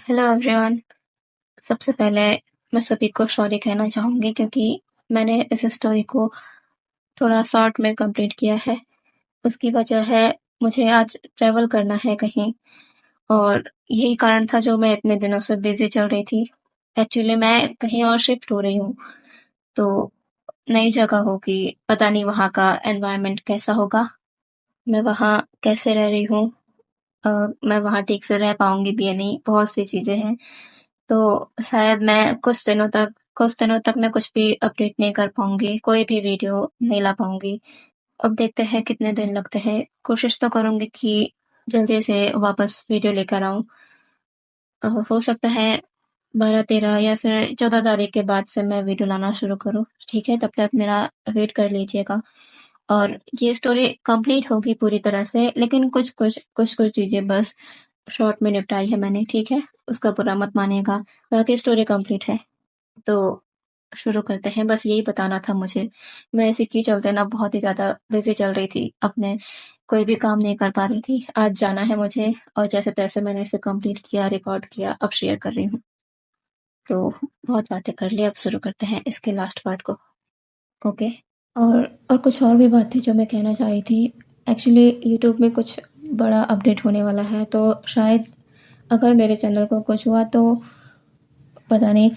Hello everyone. सबसे पहले मैं सभी को सॉरी कहना चाहूँगी क्योंकि मैंने इस स्टोरी को थोड़ा शॉर्ट में कंप्लीट किया है। उसकी वजह है मुझे आज ट्रैवल करना है कहीं और यही कारण था जो मैं इतने दिनों से बिज़ी चल रही थी। एक्चुअली मैं कहीं और शिफ्ट हो रही हूँ, तो नई जगह होगी, पता नहीं वहाँ का एनवायरनमेंट कैसा होगा, मैं वहाँ कैसे रह रही हूँ, अ, मैं वहाँ ठीक से रह पाऊँगी भी या नहीं, बहुत सी चीज़ें हैं। तो शायद मैं कुछ दिनों तक मैं कुछ भी अपडेट नहीं कर पाऊँगी, कोई भी वीडियो नहीं ला पाऊँगी। अब देखते हैं कितने दिन लगते हैं, कोशिश तो करूँगी कि जल्दी से वापस वीडियो लेकर आऊँ। हो सकता है 12-13 या फिर 14 तारीख के बाद से मैं वीडियो लाना शुरू करूँ, ठीक है? तब तक मेरा वेट कर लीजिएगा। और ये स्टोरी कंप्लीट होगी पूरी तरह से, लेकिन कुछ-कुछ चीज़ें बस शॉर्ट में निपटाई है मैंने, ठीक है? उसका बुरा मत मानिएगा, बाकी स्टोरी कंप्लीट है। तो शुरू करते हैं, बस यही बताना था मुझे। मैं इसी के चलते ना बहुत ही ज़्यादा बिज़ी चल रही थी, अपने कोई भी काम नहीं कर पा रही थी। आज जाना है मुझे और जैसे-तैसे मैंने इसे कंप्लीट किया, रिकॉर्ड किया, अब शेयर कर रही हूँ। तो बहुत बातें कर ली, अब शुरू करते हैं इसके लास्ट पार्ट को, ओके? और कुछ और भी बात थी जो मैं कहना चाह रही थी। एक्चुअली यूट्यूब में कुछ बड़ा अपडेट होने वाला है, तो शायद अगर मेरे चैनल को कुछ हुआ तो पता नहीं।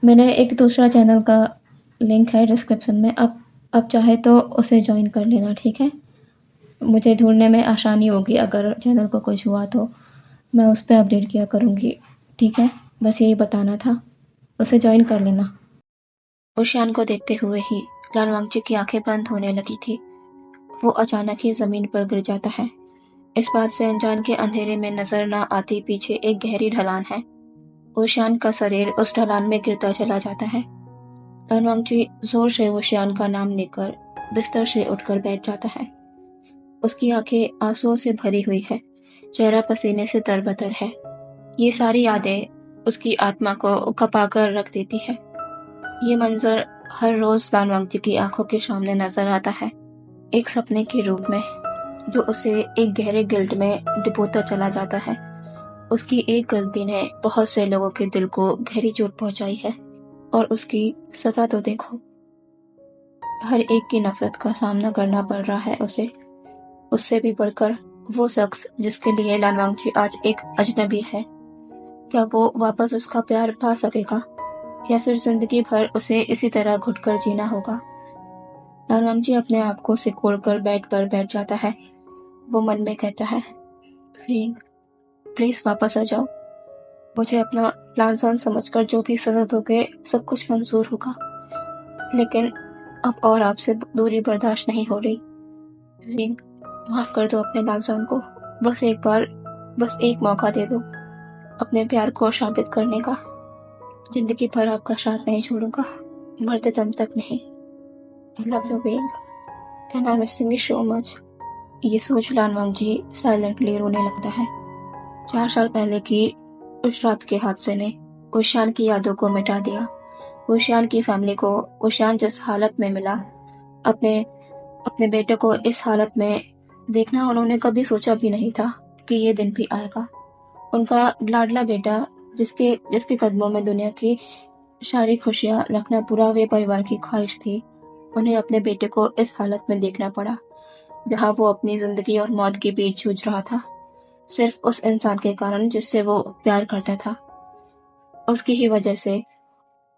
मैंने एक दूसरा चैनल का लिंक है डिस्क्रिप्शन में, अब चाहे तो उसे जॉइन कर लेना, ठीक है? मुझे ढूँढने में आसानी होगी अगर चैनल को कुछ हुआ तो मैं उस पे अपडेट किया करूँगी, ठीक है? बस यही बताना था, उसे जॉइन कर लेना। ईशान को देखते हुए ही लालवांगची की आंखें बंद होने लगी थी। वो अचानक ही जमीन पर गिर जाता है। इस बात से अनजान के अंधेरे में नजर न आती पीछे एक गहरी ढलान है। ईशान का शरीर उस ढलान में गिरता चला जाता है। लालवांगची जोर से ईशान का नाम लेकर बिस्तर से उठकर बैठ जाता है। उसकी आंखें आंसुओं से भरी हुई है, चेहरा पसीने से तरबतर है। ये सारी यादें उसकी आत्मा को कपाकर रख देती है। ये मंजर हर रोज लालवांगची की आंखों के सामने नजर आता है, एक सपने के रूप में जो उसे एक गहरे गिल्ट में डुबोता चला जाता है। उसकी एक गलती ने बहुत से लोगों के दिल को गहरी चोट पहुंचाई है और उसकी सजा तो देखो। हर एक की नफरत का सामना करना पड़ रहा है उसे। उससे भी बढ़कर वो शख्स जिसके लिए लालवांगची आज एक अजनबी है। क्या वो वापस उसका प्यार पा सकेगा या फिर जिंदगी भर उसे इसी तरह घुटकर जीना होगा? लालवांगची अपने आप को सिकोड़ कर बेड पर बैठ जाता है। वो मन में कहता है, "रीन, प्लीज वापस आ जाओ। मुझे अपना प्लान सन समझकर जो भी सजा दोगे सब कुछ मंजूर होगा, लेकिन अब और आपसे दूरी बर्दाश्त नहीं हो रही। रीन, माफ कर दो अपने लालजान को। बस एक बार, बस एक मौका दे दो अपने प्यार को साबित करने का। जिंदगी भर आपका साथ नहीं छोड़ूंगा, मरते दम तक नहीं। I love you Reen and I am missing you so much." ये सोच लालवांगची साइलेंटली रोने लगता है। 4 साल पहले की उस रात के हादसे ने ईशान की यादों को मिटा दिया। ईशान की फैमिली को ईशान जिस हालत में मिला, अपने अपने बेटे को इस हालत में देखना उन्होंने कभी सोचा भी नहीं था कि ये दिन भी आएगा। उनका लाडला बेटा जिसके जिसके कदमों में दुनिया की सारी खुशियां रखना पूरा वे परिवार की ख्वाहिश थी, उन्हें अपने बेटे को इस हालत में देखना पड़ा जहां वो अपनी जिंदगी और मौत के बीच जूझ रहा था, सिर्फ उस इंसान के कारण जिससे वो प्यार करता था। उसकी ही वजह से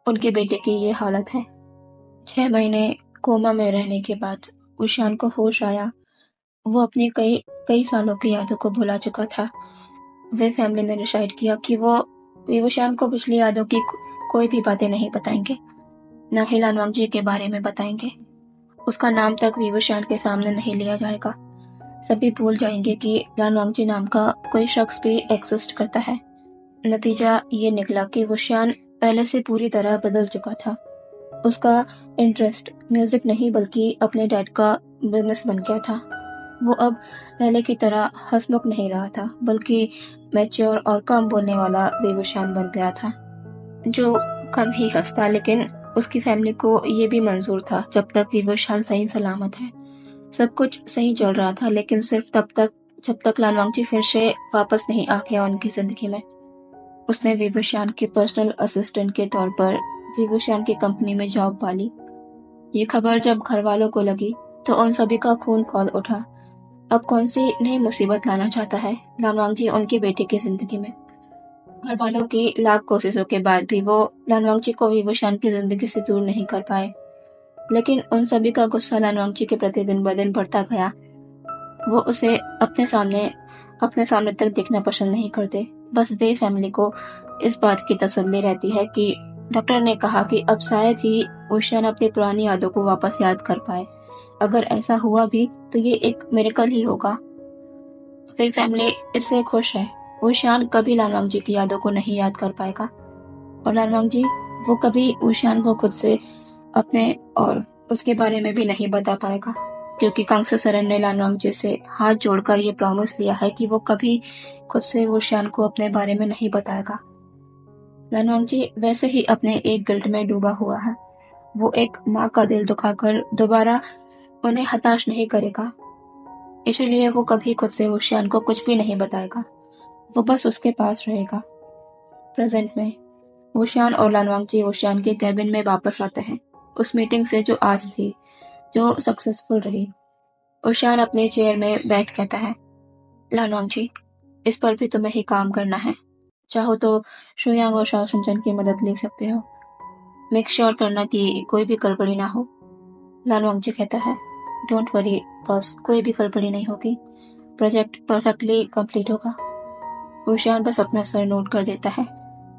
उनके बेटे की ये हालत है। 6 महीने कोमा में रहने के बाद ईशान को होश आया। वो अपनी कई कई सालों की यादों को भुला चुका था। वे फैमिली ने डिसाइड किया कि वो ईशान को पिछली यादों की कोई भी बातें नहीं बताएंगे, न ही लालवांगजी के बारे में बताएंगे। उसका नाम तक ईशान के सामने नहीं लिया जाएगा। सभी भूल जाएंगे कि लालवांगजी नाम का कोई शख्स भी एग्जिस्ट करता है। नतीजा ये निकला कि ईशान पहले से पूरी तरह बदल चुका था। उसका इंटरेस्ट म्यूजिक नहीं बल्कि अपने डैड का बिजनेस बन गया था। वो अब पहले की तरह हंसमुख नहीं रहा था, बल्कि मैच्योर और कम बोलने वाला बेबुशान बन गया था, जो कम ही हंसता। लेकिन उसकी फैमिली को ये भी मंजूर था जब तक बेबुशान सही सलामत है। सब कुछ सही चल रहा था, लेकिन सिर्फ तब तक जब तक लालवांगची फिर से वापस नहीं आ गया उनकी जिंदगी में। उसने विभूषण के पर्सनल असिस्टेंट के तौर पर विभूषण की कंपनी में जॉब पा ली। ये खबर जब घर वालों को लगी तो उन सभी का खून खौल उठा। अब कौन सी नई मुसीबत लाना चाहता है लानवांग जी उनकी बेटी की जिंदगी में। घर वालों की लाख कोशिशों के बाद भी वो लानवांग जी को विभूषण की जिंदगी से दूर नहीं कर पाए। लेकिन उन सभी का गुस्सा लानवांग जी के प्रति दिन ब दिन बढ़ता गया। वो उसे अपने सामने तक देखना पसंद नहीं करते। बस वे फैमिली को इस बात की तसल्ली रहती है कि डॉक्टर ने कहा कि अब शायद ही ओशियन अपनी पुरानी यादों को वापस याद कर पाए। अगर ऐसा हुआ भी तो ये एक मिरेकल ही होगा। वे फैमिली इससे खुश है। ओशियन कभी लानवांग जी की यादों को नहीं याद कर पाएगा और लानवांग जी वो कभी ओशियन को खुद से अपने और उसके बारे में भी नहीं बता पाएगा, क्योंकि कांग्सू सरन ने लानवांग जी से हाथ जोड़कर ये प्रॉमिस लिया है कि वो कभी खुद से ओशियन को अपने बारे में नहीं बताएगा। लानवांग जी वैसे ही अपने एक गिल्ट में डूबा हुआ है। वो एक माँ का दिल दुखाकर दोबारा उन्हें हताश नहीं करेगा, इसलिए वो कभी खुद से ओशियन को कुछ भी नहीं बताएगा। वो बस उसके पास रहेगा। प्रेजेंट में ओशियन और लानवांग जी ओशियन के कैबिन में वापस आते हैं, उस मीटिंग से जो आज थी, जो सक्सेसफुल रही। ओशियन अपने चेयर में बैठ कहता है, लानवांग जी, इस पर भी तुम्हें ही काम करना है। चाहो तो शुयांग और शाओ शुनचन की मदद ले सकते हो। मेक श्योर करना कि कोई भी गड़बड़ी ना हो। लानवांग जी कहता है, डोंट वरी बॉस, कोई भी गड़बड़ी नहीं होगी। प्रोजेक्ट परफेक्टली कंप्लीट होगा। ओशियन बस अपना सर नोट कर देता है।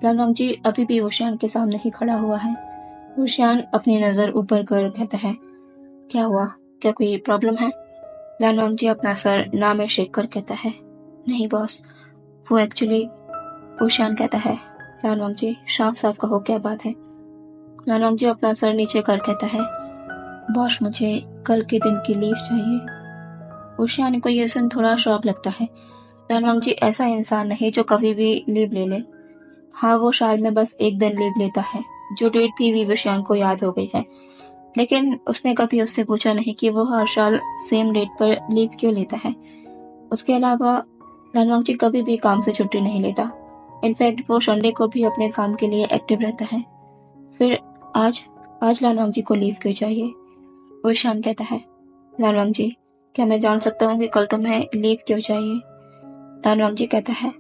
लानवांग जी अभी भी ओशियन के सामने ही खड़ा हुआ है। ओशियन अपनी नजर ऊपर कर कहता है, क्या हुआ, क्या कोई प्रॉब्लम है? लानवांग जी अपना सर ना में शेक कर कहता है, नहीं बॉस, वो एक्चुअली। ओशियन कहता है, लानवांग जी साफ साफ कहो क्या बात है। लानवांग जी अपना सर नीचे कर कहता है, बॉस मुझे कल के दिन की लीव चाहिए। ओशियन को यह सुन थोड़ा शौक लगता है। लानवांग जी ऐसा इंसान नहीं जो कभी भी लीव ले ले। हाँ, वो साल में बस एक दिन लीव लेता है, जो डेट भी विभूषण को याद हो गई है। लेकिन उसने कभी उससे पूछा नहीं कि वो हर साल सेम डेट पर लीव क्यों लेता है। उसके अलावा लानवांग जी कभी भी काम से छुट्टी नहीं लेता। इनफैक्ट वो संडे को भी अपने काम के लिए एक्टिव रहता है। फिर आज आज लानवांग जी को लीव क्यों चाहिए? ओशियन कहता है, लानवांग जी, क्या मैं जान सकता हूँ कि कल तुम्हें लीव क्यों चाहिए? लानवांग जी कहता है,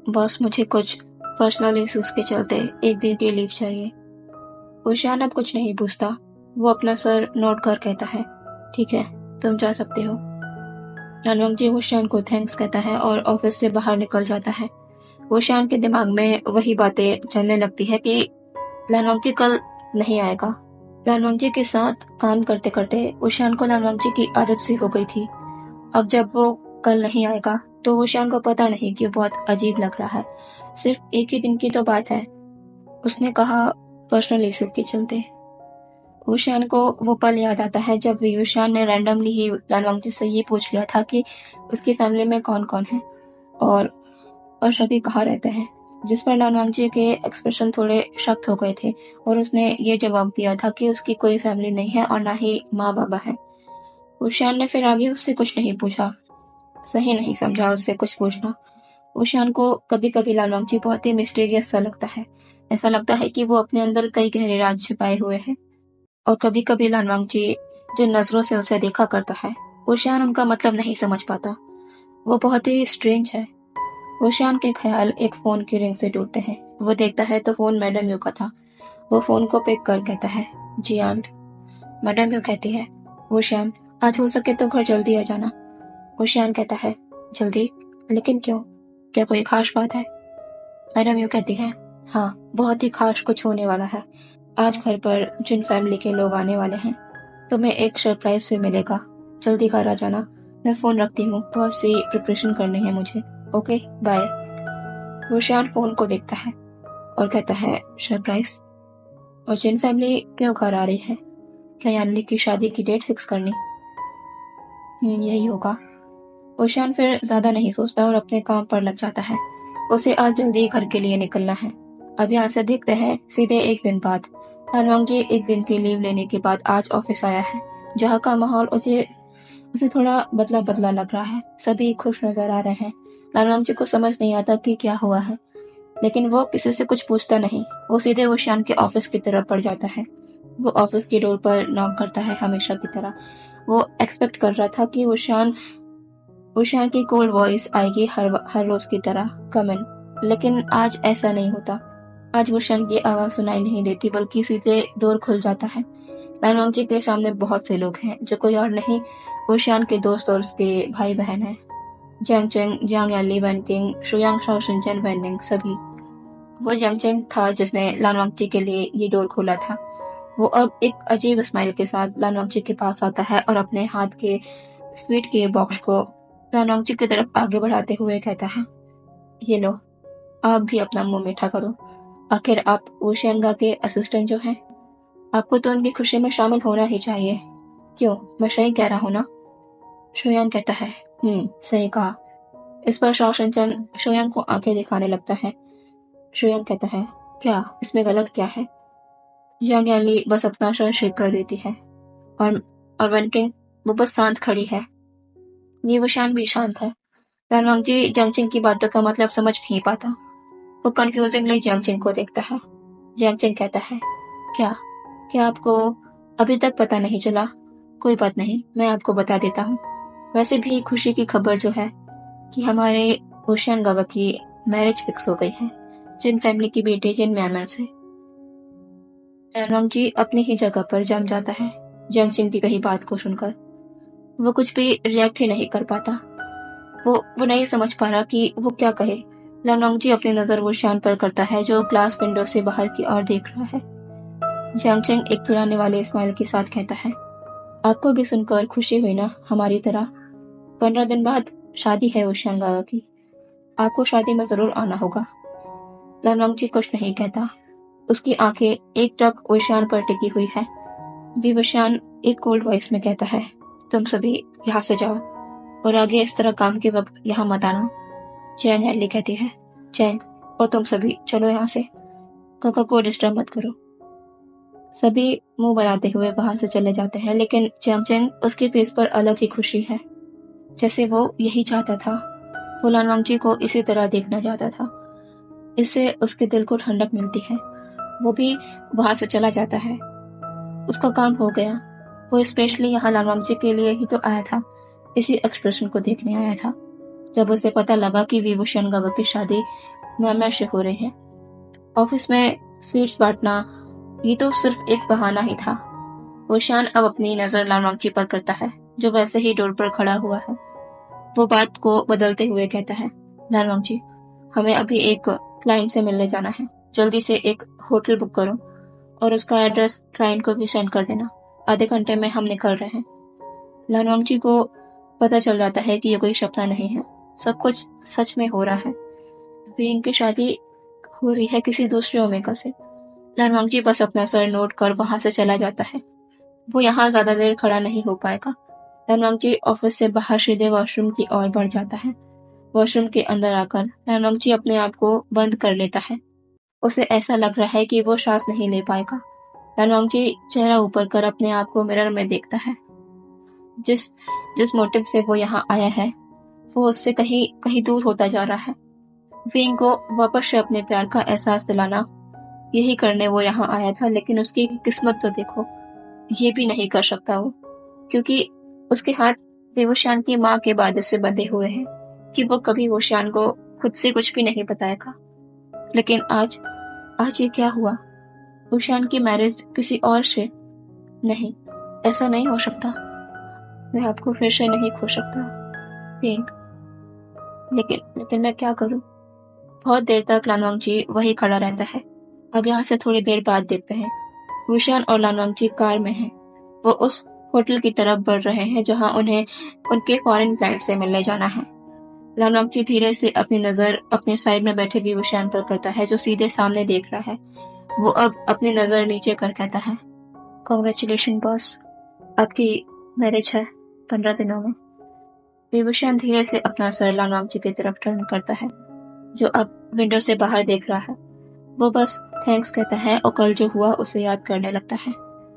बॉस मुझे कुछ पर्सनल इश्यूज के चलते एक दिन की लीव चाहिए। ओशियन अब कुछ नहीं पूछता। वो अपना सर नोट कर कहता है, ठीक है, तुम जा सकते हो। लानवांग जी ओशियन को थैंक्स कहता है और ऑफिस से बाहर निकल जाता है। ओशियन के दिमाग में वही बातें चलने लगती है कि लानवांग जी कल नहीं आएगा। लानवांग जी के साथ काम करते करते ओशियन को लानवांग जी की आदत सी हो गई थी। अब जब वो कल नहीं आएगा तो ओशियन को पता नहीं क्यों बहुत अजीब लग रहा है। सिर्फ एक ही दिन की तो बात है, उसने कहा, पर्सनल इशू के चलते। ओशियन को वो पल याद आता है जब विभूषण ने रैंडमली ही लानवांग जी से ये पूछ लिया था कि उसकी फैमिली में कौन कौन है और सभी कहाँ रहते हैं, जिस पर लानवांग जी के एक्सप्रेशन थोड़े शक हो गए थे और उसने ये जवाब दिया था कि उसकी कोई फैमिली नहीं है और ना ही माँ बाबा है। ओशियन ने फिर आगे उससे कुछ नहीं पूछा। सही नहीं समझा उससे कुछ पूछना। ओशियन को कभी कभी लानवांग जी बहुत ही मिस्टीरियस सा लगता है। ऐसा लगता है कि वो अपने अंदर कई गहरे राज छिपाए हुए हैं। और कभी कभी लानवांग जी जिन नजरों से उसे देखा करता है, ओशियन उनका मतलब नहीं समझ पाता। वो बहुत ही स्ट्रेंज है। ओशियन के ख्याल एक फोन की रिंग से टूटते हैं। वो देखता है तो फोन मैडम यू का था। वो फोन को पिक कर कहता है, जी आंट। मैडम यू कहती है, ओशियन, आज हो सके तो घर जल्दी आ जाना। ओशियन कहता है, जल्दी? लेकिन क्यों? क्या कोई खास बात है? मैडम यू कहती है, हाँ, बहुत ही खास कुछ होने वाला है। आज घर पर जिन फैमिली के लोग आने वाले हैं, तुम्हें एक सरप्राइज से मिलेगा। जल्दी घर आ जाना। मैं फोन रखती हूँ, बहुत सी प्रिपरेशन करनी है मुझे। Okay, bye. रोशान फोन को देखता है और कहता है, सरप्राइज? और जिन फैमिली क्यों घर आ रही है? क्या यानली की शादी की डेट फिक्स करनी? यही होगा। ओशान फिर ज्यादा नहीं सोचता और अपने काम पर लग जाता है। उसे आज जल्दी घर के लिए निकलना है। अब यहाँ से देखते हैं सीधे एक दिन बाद। लानवांग जी एक दिन की लीव लेने के बाद आज ऑफिस आया है, जहाँ का माहौल उसे उसे थोड़ा बदला बदला लग रहा है। सभी खुश नजर आ रहे हैं। लानवांग जी को समझ नहीं आता कि क्या हुआ है। लेकिन वो किसी से कुछ पूछता नहीं। वो सीधे वुशियान के ऑफिस की तरफ बढ़ जाता है। वो ऑफिस की डोर पर नॉक करता है हमेशा की तरह। वो एक्सपेक्ट कर रहा था कि वुशियान की कोल्ड वॉइस आएगी हर रोज की तरह, कम इन। लेकिन आज ऐसा नहीं होता। आज वुशियान की आवाज सुनाई नहीं देती, बल्कि सीधे डोर खुल जाता है। लानवांगजी के सामने बहुत से लोग हैं, जो कोई और नहीं, वुशियान के दोस्त और उसके भाई बहन हैं। Jiang Cheng, Jiang Yali, Wan Qing, Shuyang, Shao Xinchen, Wenling, सभी। वो जियांग चेंग था जिसने लानवांगजी के लिए ये डोर खोला था। वो अब एक अजीब स्माइल के साथ लानवांगजी के पास आता है और अपने हाथ के स्वीट के बॉक्स को लानवांगजी की तरफ आगे बढ़ाते हुए कहता है, ये लो, आप भी अपना मुंह मीठा करो। आखिर आप वुशियानगा के असिस्टेंट जो हैं, आपको तो उनकी खुशी में शामिल होना ही चाहिए। क्यों, मैं सही कह रहा हूँ ना? शुयान कहता है, सही कहा। इस पर शाओ शिनचेन शुयान को आंखें दिखाने लगता है। शुयान कहता है, क्या इसमें गलत क्या है? जियांग याली बस अपना सर शेक कर देती है। और वन किंग, वो बस शांत खड़ी है। ये वुशियान भी शांत है। लानवांगजी जियांगचिंग की बातों का मतलब समझ नहीं पाता। वो कंफ्यूजिंगली जियांगचिंग को देखता है। जियांगचिंग कहता है, क्या क्या आपको अभी तक पता नहीं चला? कोई बात नहीं, मैं आपको बता देता हूँ। वैसे भी खुशी की खबर जो है कि हमारे वुशियान गागा की मैरिज फिक्स हो गई है, जिन फैमिली की बेटी जिन म्यांमार से। लानवांगजी अपनी ही जगह पर जम जाता है जियांगचिंग की कही बात को सुनकर। वो कुछ भी रिएक्ट ही नहीं कर पाता। वो नहीं समझ पा रहा कि वो क्या कहे। लानवांगजी अपनी नजर वुशियान पर करता है, जो ग्लास विंडो से बाहर की ओर देख रहा है। जियांगचिंग एक पिराने वाले स्माइल के साथ कहता है, आपको भी सुनकर खुशी हुई ना, हमारी तरह? 15 दिन बाद शादी है वुशियान गागा की। आपको शादी में जरूर आना होगा। लानवांगजी कुछ नहीं कहता। उसकी आंखें एक टक वुशियान पर टिकी हुई है। वुशियान एक कोल्ड वॉइस में कहता है, तुम सभी यहाँ से जाओ और आगे इस तरह काम के वक्त यहाँ मत आना। चैन हेली कहती है, चैन, और तुम सभी चलो यहाँ से, काका को डिस्टर्ब मत करो। सभी मुंह बनाते हुए वहां से चले जाते हैं, लेकिन जियांगचेंग, उसके फेस पर अलग ही खुशी है, जैसे वो यही चाहता था। वो लानवांगजी को इसी तरह देखना चाहता था। इससे उसके दिल को ठंडक मिलती है। वो भी वहां से चला जाता है। उसका काम हो गया। वो स्पेशली यहाँ लानवांगजी के लिए ही तो आया था, इसी एक्सप्रेशन को देखने आया था। जब उसे पता लगा कि वुशियान गागा की शादी म्यांमार से हो रही है। ऑफिस में स्वीट्स बांटना, ये तो सिर्फ एक बहाना ही था। वुशियान अब अपनी नजर लानवांगजी पर करता है, जो वैसे ही डोर पर खड़ा हुआ है। वो बात को बदलते हुए कहता है, लानवांगजी, हमें अभी एक क्लाइंट से मिलने जाना है। जल्दी से एक होटल बुक करो और उसका एड्रेस क्लाइंट को भी सेंड कर देना। आधे घंटे में हम निकल रहे हैं। लानवांगजी को पता चल जाता है कि ये कोई सपना नहीं है, सब कुछ सच में हो रहा है। विंग की शादी हो रही है किसी दूसरे ओमेगा से। लानवांगजी बस अपना सर नोट कर वहां से चला जाता है। वो यहाँ ज्यादा देर खड़ा नहीं हो पाएगा। लानवांगजी ऑफिस से बाहर सीधे वॉशरूम की ओर बढ़ जाता है। वॉशरूम के अंदर आकर लानवांगजी अपने आप को बंद कर लेता है। उसे ऐसा लग रहा है कि वो सांस नहीं ले पाएगा। लानवांगजी चेहरा ऊपर कर अपने आप को मिरर में देखता है। जिस जिस मोटिव से वो यहाँ आया है, वो उससे कहीं कहीं दूर होता जा रहा है। विंग को वापस से अपने प्यार का एहसास दिलाना, यही करने वो यहाँ आया था। लेकिन उसकी किस्मत तो देखो, ये भी नहीं कर सकता वो, क्योंकि उसके हाथ वुशियान की माँ के वादे से बंधे हुए हैं कि वो कभी वुशियान को खुद से कुछ भी नहीं बताएगा। लेकिन आज आज ये क्या हुआ? वुशियान की मैरिज किसी और से? नहीं, ऐसा नहीं हो सकता। मैं आपको फिर से नहीं खो सकता विंग। लेकिन मैं क्या करूं? बहुत देर तक लानवांगजी वही खड़ा रहता है। अब यहाँ से थोड़ी देर बाद देखते हैं वुशियान और लानवांगजी कार में हैं। वो उस होटल की तरफ बढ़ रहे हैं जहाँ उन्हें उनके फॉरेन क्लाइंट से मिलने जाना है। लानवांगजी धीरे से अपनी नजर अपने साइड में बैठे वुशियान पर करता है, जो सीधे सामने देख रहा है। वो अब अपनी नजर नीचे कर कहता है, कांग्रेचुलेशन बॉस, आपकी मैरिज है 15 दिनों में। वुशियान धीरे से अपना सर लानवांगजी की तरफ टर्न करता है, जो अब विंडो से बाहर देख रहा है। वो बस थैंक्स कहता है और कल जो हुआ उसे याद करने लगता है।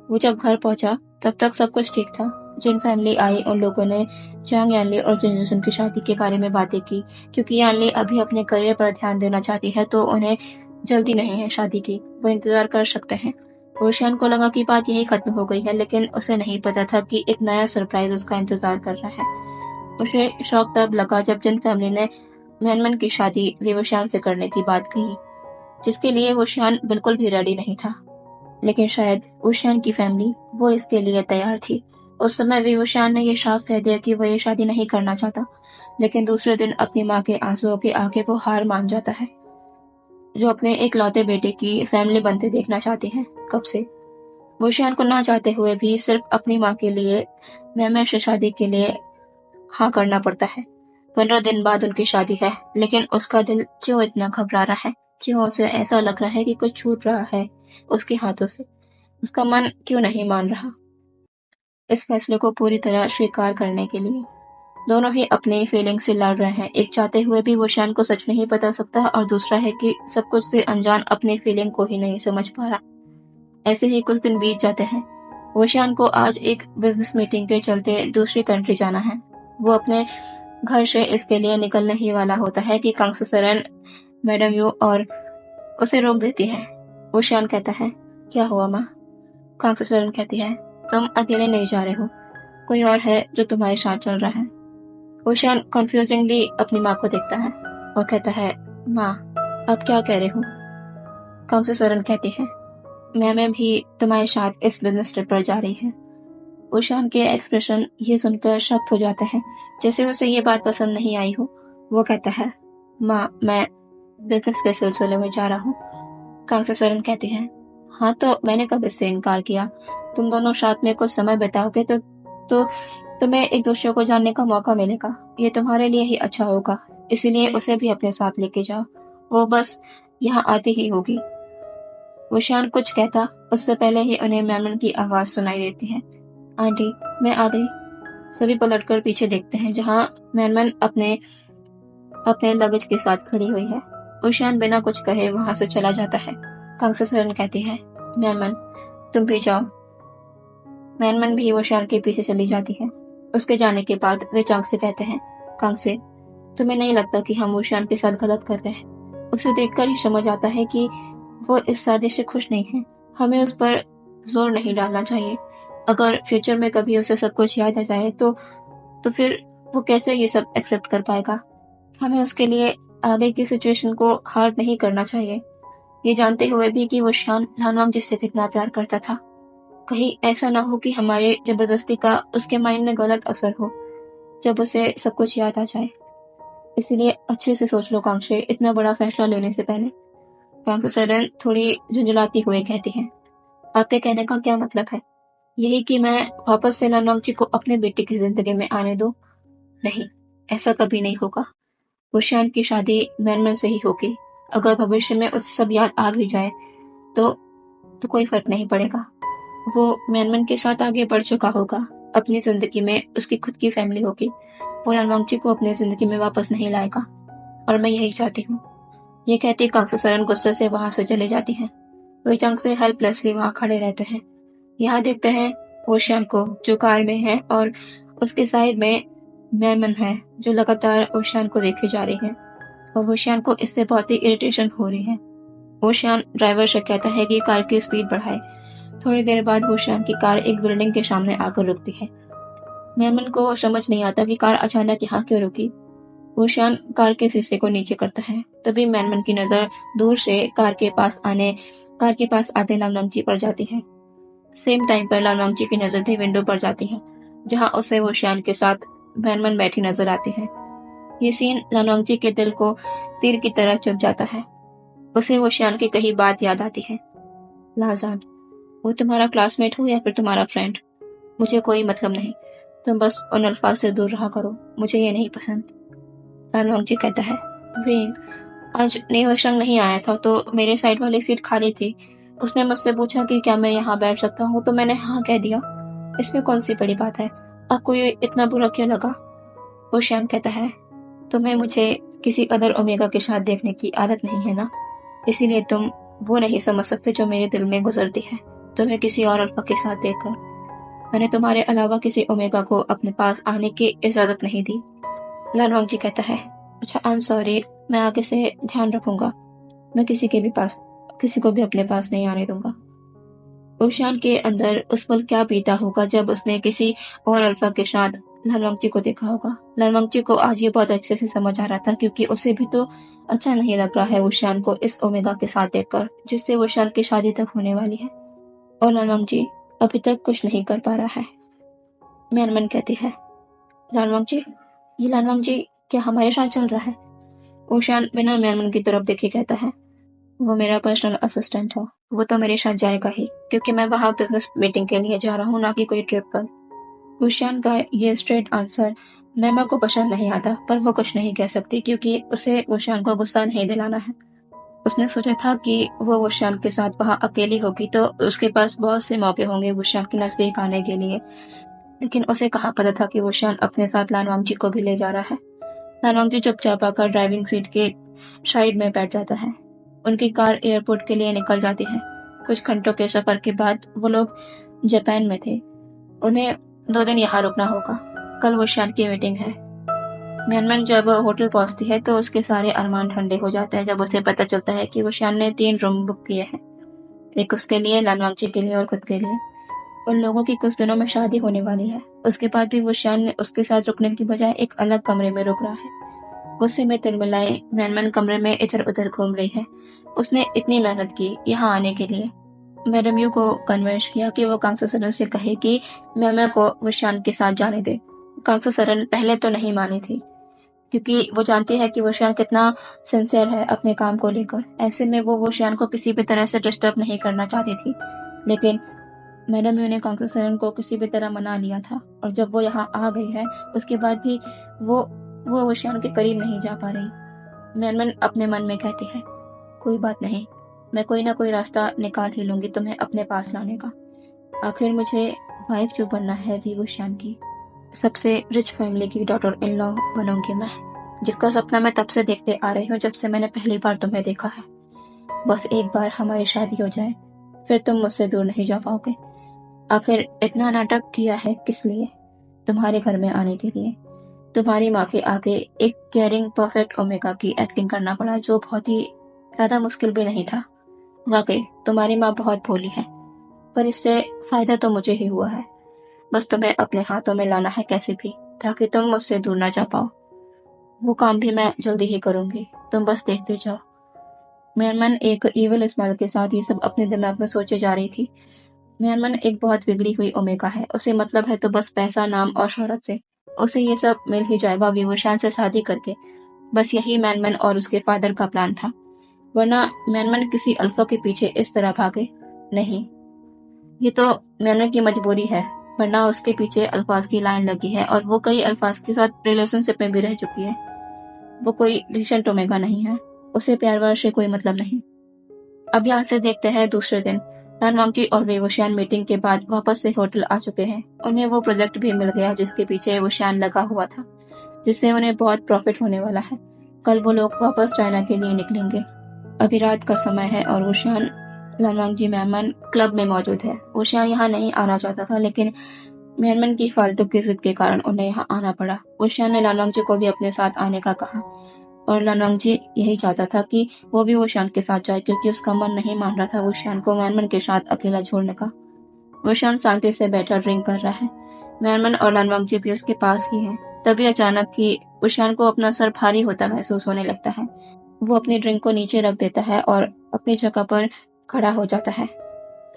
वो जब घर पहुंचा तब तक सब कुछ ठीक था, जिन फैमिली आई उन लोगों ने चांग यानली और जिनजुन की शादी के बारे में बातें की, क्योंकि यानली अभी अपने करियर पर ध्यान देना चाहती है तो उन्हें जल्दी नहीं है शादी की, वो इंतजार कर सकते हैं। रोशियान को लगा कि बात यही खत्म हो गई है, लेकिन उसे नहीं पता था कि एक नया सरप्राइज उसका इंतजार कर रहा है। उसे शौक तब लगा जब जिन फैमिली ने मैनमन की शादी विवशान से करने की बात कही, जिसके लिए वुशियान बिल्कुल भी रेडी नहीं था। लेकिन शायद वुशियान की फैमिली वो इसके लिए तैयार थी। उस समय भी वुशियान ने ये साफ कह दिया कि वो ये शादी नहीं करना चाहता, लेकिन दूसरे दिन अपनी माँ के आंसुओं के आगे वो हार मान जाता है, जो अपने इकलौते बेटे की फैमिली बनते देखना चाहते हैं कब से। वुशियान को ना चाहते हुए भी सिर्फ अपनी माँ के लिए मैमे से शादी के लिए हाँ करना पड़ता है। 15 दिन बाद उनकी शादी है, लेकिन उसका दिल क्यों इतना घबरा रहा है, क्यों उसे ऐसा लग रहा है कि कुछ छूट रहा है उसके हाथों से। उसका मन क्यों नहीं मान रहा इस फैसले को पूरी तरह स्वीकार करने के लिए। दोनों ही अपनी फीलिंग से लड़ रहे हैं। एक चाहते हुए भी वो शान को सच नहीं बता सकता और दूसरा है कि सब कुछ से अनजान अपनी फीलिंग को ही नहीं समझ पा रहा। ऐसे ही कुछ दिन बीत जाते हैं। वोशान को आज एक बिजनेस मीटिंग के चलते दूसरी कंट्री जाना है। वो अपने घर से इसके लिए निकलने ही वाला होता है कि कांगसुसरन मैडम यू और उसे रोक देती है। वोशान कहता है, क्या हुआ माँ? कांगसुसरन कहती है, तुम अकेले नहीं जा रहे हो, कोई और है जो तुम्हारे साथ चल रहा है। वोशान कंफ्यूजिंगली अपनी माँ को देखता है और कहता है, माँ आप क्या कह रहे हो? कांगसुसरन कहती है, मैं भी तुम्हारे साथ इस बिजनेस ट्रिप पर जा रही है। वोशान के एक्सप्रेशन ये सुनकर शॉक्ड हो जाते हैं, जैसे उसे ये बात पसंद नहीं आई हो। वो कहता है, माँ मैं बिजनेस के सिलसिले में जा रहा हूँ। कांगसुसरन कहती है, हाँ तो मैंने कब इससे इनकार किया? तुम दोनों साथ में कुछ समय बिताओगे तो तुम्हें एक दूसरे को जानने का मौका मिलेगा। ये तुम्हारे लिए ही अच्छा होगा, इसीलिए उसे भी अपने साथ लेके जाओ, वो बस यहाँ आती ही होगी। वोशान कुछ कहता उससे पहले ही उन्हें मैमन की आवाज सुनाई देती है, आंटी मैं आ गई। सभी पलटकर पीछे देखते हैं, जहाँ मैमन अपने अपने लगेज के साथ खड़ी हुई है। वोशान बिना कुछ कहे वहां से चला जाता है। कांगसुसरन कहती है, मैमन तुम भी जाओ। मैनमन भी वोशान के पीछे चली जाती है। उसके जाने के बाद वे चांग से कहते हैं, कांगसे तुम्हें नहीं लगता कि हम वोशान के साथ गलत कर रहे हैं? उसे देखकर ही समझ आता है कि वो इस शादी से खुश नहीं है। हमें उस पर जोर नहीं डालना चाहिए। अगर फ्यूचर में कभी उसे सब कुछ याद आ जाए तो फिर वो कैसे ये सब एक्सेप्ट कर पाएगा? हमें उसके लिए आगे की सिचुएशन को हार्ड नहीं करना चाहिए, ये जानते हुए भी कि वो शान लानवांग जिससे कितना प्यार करता था। कहीं ऐसा ना हो कि हमारे जबरदस्ती का उसके माइंड में गलत असर हो जब उसे सब कुछ याद आ जाए। इसीलिए अच्छे से सोच लो कांगशे, इतना बड़ा फैसला लेने से पहले। कांगसुसरन थोड़ी झुंझुलाती हुए कहती है, आपके कहने का क्या मतलब है? यही कि मैं वापस से लानवांगची को अपने बेटे की जिंदगी में आने दूं? नहीं, ऐसा कभी नहीं होगा। वोशान की शादी मैनमन से ही होगी। अगर भविष्य में उसे सब याद आ भी जाए तो कोई फर्क नहीं पड़ेगा। वो मैनमन के साथ आगे बढ़ चुका होगा। अपनी जिंदगी में उसकी खुद की फैमिली होगी। वो लानवांगची को अपनी जिंदगी में वापस नहीं लाएगा, और मैं यही चाहती हूँ। ये कहती कांगसुसरन गुस्से से वहां से चले जाती हैं। वे चंग से हेल्पलेसली वहां खड़े रहते हैं। यहाँ देखते हैं वोशान को, जो कार में है, और उसके साइड में मैनमन है, जो लगातार वोशान को देखे जा रही है, और वोशान को इससे बहुत ही इरिटेशन हो रही है। वोशान ड्राइवर से कहता है कि कार की स्पीड बढ़ाए। थोड़ी देर बाद वोशान की कार एक बिल्डिंग के सामने आकर रुकती है। मैमन को समझ नहीं आता कि कार अचानक यहाँ क्यों रुकी। वोशान कार के शीशे को नीचे करता है। तभी मैनमन की नजर दूर से कार के पास आते लानवांगची पर जाती है। सेम टाइम पर लानवांगची की नजर भी विंडो पर जाती है, जहाँ उसे वोशान के साथ मैनमन बैठी नजर आती है। ये सीन लानवांगची के दिल को तीर की तरह चुभ जाता है। उसे वोशान की कही बात याद आती है, लाजान, वो तुम्हारा क्लासमेट हो या फिर तुम्हारा फ्रेंड, मुझे कोई मतलब नहीं। तुम बस उन अल्फाज से दूर रहा करो, मुझे ये नहीं पसंद। लानवांगची कहता है, विंग, आज नेवशंग नहीं आया था तो मेरे साइड वाली सीट खाली थी। उसने मुझसे पूछा कि क्या मैं यहाँ बैठ सकता हूँ, तो मैंने हाँ कह दिया। इसमें कौन सी बड़ी बात है? आपको ये इतना बुरा क्यों लगा? वोशान कहता है, तुम्हें मुझे किसी अदर ओमेगा के साथ देखने की आदत नहीं है ना, इसीलिए तुम वो नहीं समझ सकते जो मेरे दिल में गुजरती है तुम्हें किसी और अल्फा के साथ देखकर। मैंने तुम्हारे अलावा किसी ओमेगा को अपने पास आने की इजाजत नहीं दी। लानवांग जी कहता है, अच्छा आई एम सॉरी, मैं आगे से ध्यान रखूंगा। मैं किसी को भी अपने पास नहीं आने दूंगा। ओशान के अंदर उस पल क्या बीता होगा जब उसने किसी और अल्फा के साथ लालवांगची को देखा होगा। लालवांगची को आज ये बहुत अच्छे से समझ आ रहा था, क्योंकि उसे भी तो अच्छा नहीं लग रहा है ओशान को इस ओमेगा के साथ देखकर, जिससे ओशान की शादी तक होने वाली है। और लालवांगची अभी तक कुछ नहीं कर पा रहा है। म्यानमन कहती है, लालवांगची क्या हमारे साथ चल रहा है? ओशान बिना म्यानमन की तरफ देखे कहता है, वो मेरा पर्सनल असिस्टेंट है। वो तो मेरे साथ जाएगा ही, क्योंकि मैं वहाँ बिजनेस मीटिंग के लिए जा रहा हूँ, ना कि कोई ट्रिप पर। कुशियान का ये स्ट्रेट आंसर मैमा को पसंद नहीं आता, पर वो कुछ नहीं कह सकती क्योंकि उसे वुशान को गुस्सा नहीं दिलाना है। उसने सोचा था कि वो वुशान के साथ वहाँ अकेली होगी तो उसके पास बहुत से मौके होंगे वुशान के नजदीक आने के लिए, लेकिन उसे कहाँ पता था कि वुशान अपने साथ लानवांगजी को भी ले जा रहा है। लानवांगजी चुपचाप आकर ड्राइविंग सीट के साइड में बैठ जाता है। उनकी कार एयरपोर्ट के लिए निकल जाती है। कुछ घंटों के सफर के बाद वो लोग जापान में थे। उन्हें 2 दिन यहाँ रुकना होगा। कल वुशान की मीटिंग है। म्यानमन जब होटल पहुंचती है तो उसके सारे अरमान ठंडे हो जाते हैं जब उसे पता चलता है कि वुशान ने 3 रूम बुक किए हैं। एक उसके लिए, लानवांगची के लिए और खुद के लिए। उन लोगों की कुछ दिनों में शादी होने वाली है। उसके बाद भी वुशान ने उसके साथ रुकने की बजाय एक अलग कमरे में रुक रहा है। गुस्से में तिलमिलाए म्यानमन कमरे में इधर उधर घूम रही है। उसने इतनी मेहनत की यहाँ आने के लिए। मैडम यू को कन्विंस किया कि वो कांग्सो सरन से कहे कि मैमा को वुशान के साथ जाने दे। कांग्सो सरन पहले तो नहीं मानी थी, क्योंकि वो जानती है कि वुशान कितना सिंसियर है अपने काम को लेकर। ऐसे में वो वुशान को किसी भी तरह से डिस्टर्ब नहीं करना चाहती थी। लेकिन मैडम यू ने कांग्सो सरन को किसी भी तरह मना लिया था, और जब वो यहाँ आ गई है उसके बाद भी वो वुशान के करीब नहीं जा पा रही। मैनमन अपने मन में कहती है, कोई बात नहीं, मैं कोई ना कोई रास्ता निकाल ही लूंगी तुम्हें अपने पास लाने का। आखिर मुझे वाइफ जो बनना है भी वुशान की सबसे रिच फैमिली की डॉटर इन लॉ बनूंगी मैं, जिसका सपना मैं तब से देखते आ रही हूँ जब से मैंने पहली बार तुम्हें देखा है। बस एक बार हमारी शादी हो जाए, फिर तुम मुझसे दूर नहीं जा पाओगे। आखिर इतना नाटक किया है किस लिए? तुम्हारे घर में आने के लिए। तुम्हारी माँ के आगे एक केयरिंग परफेक्ट ओमेगा की एक्टिंग करना पड़ा, जो बहुत ही ज्यादा मुश्किल भी नहीं था। वाकई तुम्हारी माँ बहुत भोली है, पर इससे फायदा तो मुझे ही हुआ है। बस तुम्हें अपने हाथों में लाना है कैसे भी, ताकि तुम मुझसे दूर ना जा पाओ। वो काम भी मैं जल्दी ही करूंगी, तुम बस देखते जाओ। म्यानमन एक इविल स्माइल के साथ ये सब अपने दिमाग में सोचे जा रही थी। म्यानमन एक बहुत बिगड़ी हुई ओमेगा है। उसे मतलब है तो बस पैसा, नाम और शोहरत से। उसे ये सब मिल ही जाएगा विवशान से शादी करके। बस यही म्यानमन और उसके फादर का प्लान था, वरना म्यानमन किसी अल्फा के पीछे इस तरह भागे नहीं। ये तो म्यानमन की मजबूरी है, वरना उसके पीछे अल्फाज की लाइन लगी है और वो कई अल्फाज के साथ रिलेशनशिप में भी रह चुकी है। वो कोई रिसेंट ओमेगा नहीं है, उसे प्यार व्यार से कोई मतलब नहीं। अब यहाँ से देखते हैं दूसरे दिन। लानवांगजी और वे वुशान मीटिंग के बाद वापस से होटल आ चुके हैं। उन्हें वो प्रोजेक्ट भी मिल गया जिसके पीछे वुशान लगा हुआ था, जिससे उन्हें बहुत प्रॉफिट होने वाला है। कल वो लोग वापस चाइना के लिए निकलेंगे। अभी रात का समय है और वुशान लानवांगजी म्यानमन क्लब में मौजूद है। वुशान यहाँ नहीं आना चाहता था, लेकिन म्यानमन की फालतू की जिद के कारण उन्हें यहाँ आना पड़ा। वुशान ने लानवांगजी को भी अपने साथ आने का कहा, और लानवांगजी यही चाहता था कि वो भी वुशान के साथ जाए, क्योंकि उसका मन नहीं मान रहा था वुशान को म्यानमन के साथ अकेला छोड़ने का। वुशान शांति से बैठा ड्रिंक कर रहा है। म्यानमन और लानवांगजी भी उसके पास ही है। तभी अचानक ही वुशान को अपना सर भारी होता महसूस होने लगता है। वो अपनी ड्रिंक को नीचे रख देता है और अपनी जगह पर खड़ा हो जाता है।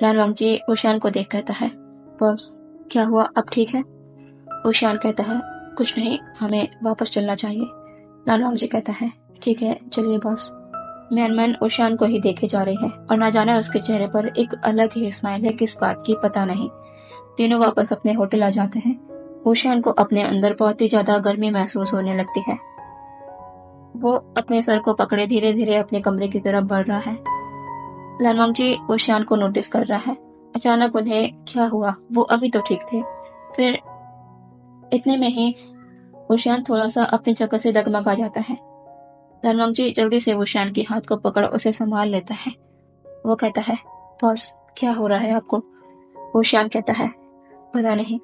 लानवांगजी वुशान को देख कहता है, बॉस क्या हुआ, अब ठीक है? वुशान कहता है, कुछ नहीं, हमें वापस चलना चाहिए। लानवांगजी कहता है, ठीक है चलिए बॉस। म्यानमन वुशान को ही देखे जा रही है और ना जाने उसके चेहरे पर एक अलग ही स्माइल है, किस बात की पता नहीं। तीनों वापस अपने होटल आ जाते हैं। वुशान को अपने अंदर बहुत ही ज्यादा गर्मी महसूस होने लगती है। वो अपने सर को पकड़े धीरे धीरे अपने कमरे की तरफ बढ़ रहा है। लानवांगजी वुशान को नोटिस कर रहा है। अचानक उन्हें क्या हुआ, वो अभी तो ठीक थे। फिर इतने में ही वुशान थोड़ा सा अपनी जगह से डगमगा जाता है। लानवांगजी जल्दी से वुशान के हाथ को पकड़ उसे संभाल लेता है। वो कहता है, बॉस क्या हो रहा है आपको? वुशान कहता है, पता नहीं,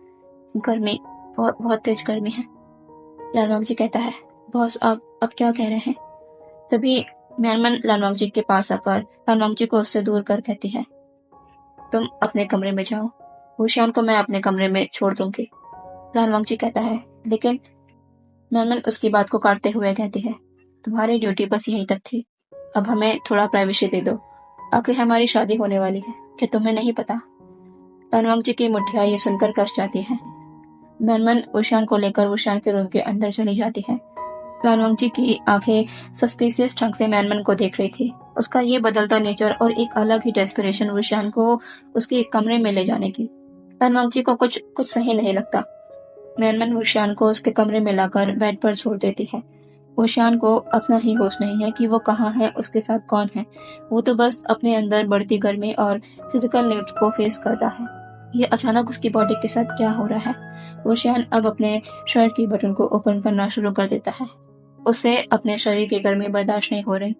गर्मी, बहुत तेज गर्मी है। लालवांग जी कहता है, बॉस आप क्या कह रहे हैं? तभी म्यानमन लालवांग जी के पास आकर लालवांग जी को उससे दूर कर कहती है, तुम अपने कमरे में जाओ, वुशियान को मैं अपने कमरे में छोड़ दूंगी। लालवांग जी कहता है, लेकिन म्यानमन उसकी बात को काटते हुए कहती है, तुम्हारी ड्यूटी बस यहीं तक थी, अब हमें थोड़ा प्राइवेसी दे दो, आखिर हमारी शादी होने वाली है, क्या तुम्हें नहीं पता? लालवांग जी की मुठिया ये सुनकर कस जाती है। म्यानमन वुशियान को लेकर वुशियान के रूम के अंदर चली जाती है। लालवांग जी की आंखें सस्पिशियस ढंग से म्यानमन को देख रही थी। उसका ये बदलता नेचर और एक अलग ही डेस्परेशन वुशियान को उसके कमरे में ले जाने की। लालवांग जी को कुछ कुछ सही नहीं लगता। म्यानमन वुशियान को उसके कमरे में लाकर बेड पर छोड़ देती है। वुशियान को अपना ही होश नहीं है कि वो कहाँ है, उसके साथ कौन है। वो तो बस अपने अंदर बढ़ती गर्मी और फिजिकल नीड्स को फेस कर रहा है। ये अचानक उसकी बॉडी के साथ क्या हो रहा है? वुशियान अब अपने शर्ट की बटन को ओपन करना शुरू कर देता है। उसे अपने शरीर की गर्मी बर्दाश्त नहीं हो रही,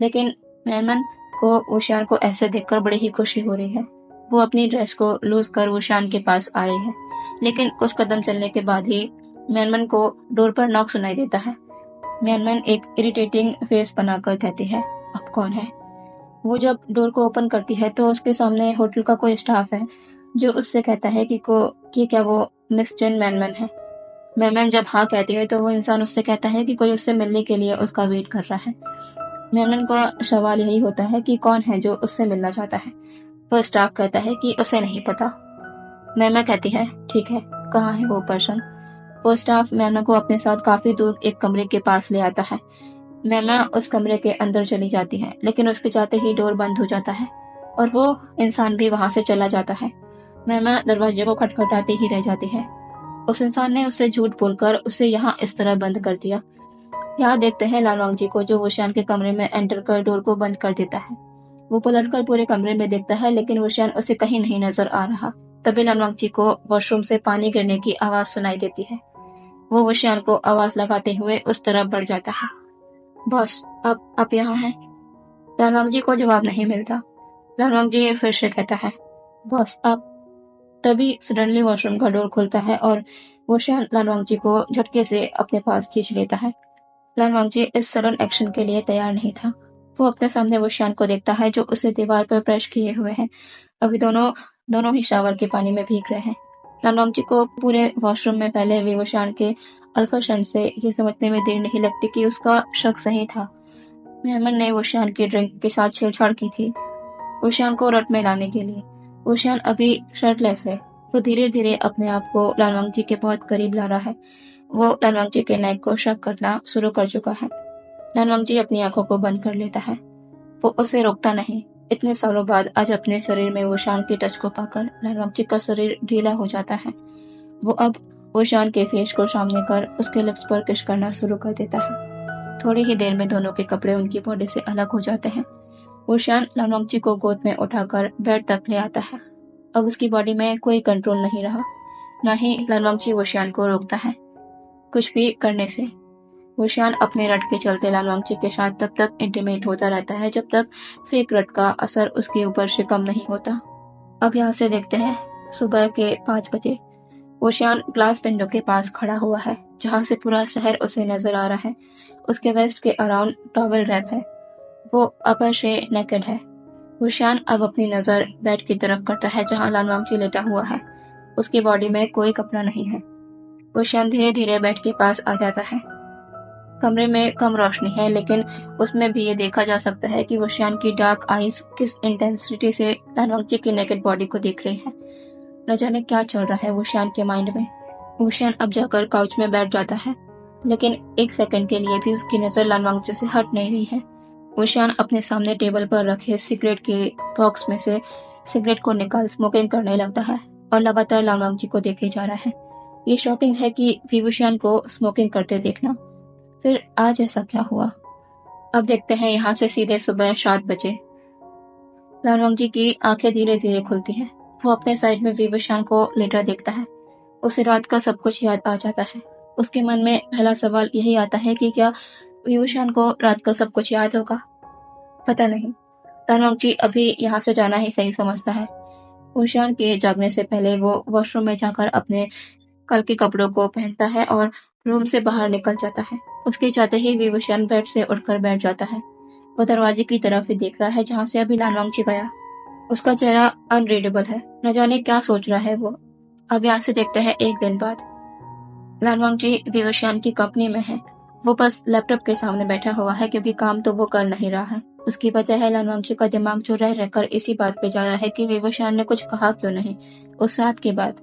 लेकिन म्यानमन को वुशियान को ऐसे देखकर बड़ी ही खुशी हो रही है। वो अपनी ड्रेस को लूज कर वुशियान के पास आ रही है, लेकिन कुछ कदम चलने के बाद ही म्यानमन को डोर पर नॉक सुनाई देता है। म्यानमन एक इरिटेटिंग फेस बनाकर कहती है, अब कौन है? वो जब डोर को ओपन करती है तो उसके सामने होटल का कोई स्टाफ है, जो उससे कहता है कि क्या वो मिस जेन म्यानमन है। म्यानमन जब हाँ कहती है तो वो इंसान उससे कहता है कि कोई उससे मिलने के लिए उसका वेट कर रहा है। म्यानमन का सवाल यही होता है कि कौन है जो उससे मिलना चाहता है। वो स्टाफ कहता है कि उसे नहीं पता। मैमा कहती है, ठीक है, कहाँ है वो पर्सन? वो स्टाफ मैमा को अपने साथ काफी दूर एक कमरे के पास ले आता है। मैमा उस कमरे के अंदर चली जाती है, लेकिन उसके जाते ही डोर बंद हो जाता है और वो इंसान भी वहां से चला जाता है। मैमा दरवाजे को खटखटाती ही रह जाती है। उस इंसान ने उससे झूठ बोलकर उसे यहाँ इस तरह बंद कर दिया। यहाँ देखते हैं लालवांग जी को, जो वुशियान के कमरे में एंटर कर डोर को बंद कर देता है। वो पलटकर पूरे कमरे में देखता है, लेकिन वुशियान उसे कहीं नहीं नजर आ रहा। तभी लालवांग जी को वॉशरूम से पानी गिरने की आवाज सुनाई देती है। वो वुशियान को आवाज लगाते हुए उस तरफ बढ़ जाता है। बॉस, आप यहाँ हैं? लालवांग जी को जवाब नहीं मिलता। लालवांग जी फिर से कहता है, बॉस आप। तभी सडनली वॉशरूम का डोर खुलता है और वुशियान लालवांग जी को झटके से अपने पास खींच लेता है। लालवांग जी इस सडन एक्शन के लिए तैयार नहीं था। वो अपने सामने वुशियान को देखता है, जो उसे दीवार पर प्रेस किए हुए है। अभी दोनों दोनों ही शावर के पानी में भीग रहे हैं। लालवांग जी को पूरे वॉशरूम में फैले हुए वुशियान के अल्फाशंड से ये समझने में देर नहीं लगती कि उसका शक सही था। मेहमान ने वुशियान की ड्रिंक के साथ छेड़छाड़ की थी, वुशियान को रट में लाने के लिए। वुशियान अभी शर्टलेस है। वो धीरे धीरे अपने आप को लालवांग जी के बहुत करीब ला रहा है। वो लालवांग जी के नेक को शक करना शुरू कर चुका है। लालवांग जी अपनी आंखों को बंद कर लेता है। वो उसे रोकता नहीं। इतने सालों बाद आज अपने शरीर में वुशियान की टच को पाकर लालवांग जी का शरीर ढीला हो जाता है। वो अब वुशियान के फेस को सामने कर उसके लिप्स पर किस करना शुरू कर देता है। थोड़ी ही देर में दोनों के कपड़े उनकी बॉडी से अलग हो जाते हैं। वुशियान लालवांग जी को गोद में उठाकर बेड तक ले आता है। अब उसकी बॉडी में कोई कंट्रोल नहीं रहा, न ही लालवांग जी वुशियान को रोकता है कुछ भी करने से। वुशियान अपने रट के चलते लालवांग जी के साथ तब तक इंटीमेट होता रहता है जब तक फेक रट का असर उसके ऊपर से कम नहीं होता। अब यहाँ से देखते हैं सुबह के 5 बजे। वुशियान ग्लास विंडो के पास खड़ा हुआ है, जहाँ से पूरा शहर उसे नजर आ रहा है। उसके वेस्ट के अराउंड टॉवेल रैप है। वो अपर से नेकेड है। वुशियान अब अपनी नजर बेड की तरफ करता है, जहाँ लालवांग जी लेटा हुआ है। उसकी बॉडी में कोई कपड़ा नहीं है। वुशियान धीरे धीरे बेड के पास आ जाता है। कमरे में कम रोशनी है, लेकिन उसमें भी ये देखा जा सकता है कि वुशियान की डार्क आईज किस इंटेंसिटी से लालवांग जी की नेकेड बॉडी को देख रही है। न जाने क्या चल रहा है वुशियान के माइंड में। वुशियान अब जाकर काउच में बैठ जाता है, लेकिन एक सेकंड के लिए भी उसकी नजर लालवांग जी से हट नहीं रही है। वुशियान अपने सामने टेबल पर रखे सिगरेट के बॉक्स में से सिगरेट को निकाल स्मोकिंग करने लगता है और लगातार लालवांग जी को देखे जा रहा है। ये शॉकिंग है कि वुशियान को स्मोकिंग करते देखना। फिर आज ऐसा क्या हुआ? अब देखते हैं यहाँ से सीधे सुबह 7 बजे। लालवांग जी की आंखें धीरे धीरे खुलती हैं। वो अपने साइड में वुशियान को लेटा देखता है। उसे रात का सब कुछ याद आ जाता है। उसके मन में पहला सवाल यही आता है कि क्या वुशियान को रात का सब कुछ याद होगा? पता नहीं। लालवांग जी अभी यहाँ से जाना ही सही समझता है। ऊशान के जागने से पहले वो वॉशरूम में जाकर अपने कल के कपड़ों को पहनता है और रूम से बाहर निकल जाता है। उसके जाते ही विवशान बेड से उठकर बैठ जाता है। वो दरवाजे की तरफ ही देख रहा है जहाँ से अभी लालवांगची गया। उसका चेहरा अनरीडेबल है। न जाने क्या सोच रहा है वो। अब यहाँ से देखते हैं एक दिन बाद। लालवांगची विवशान की कंपनी में है। वो बस लैपटॉप के सामने बैठा हुआ है क्योंकि काम तो वो कर नहीं रहा है। उसकी वजह है लालवांगची का दिमाग जो रह रहकर इसी बात पे जा रहा है कि विवशान ने कुछ कहा क्यों नहीं उस रात के बाद।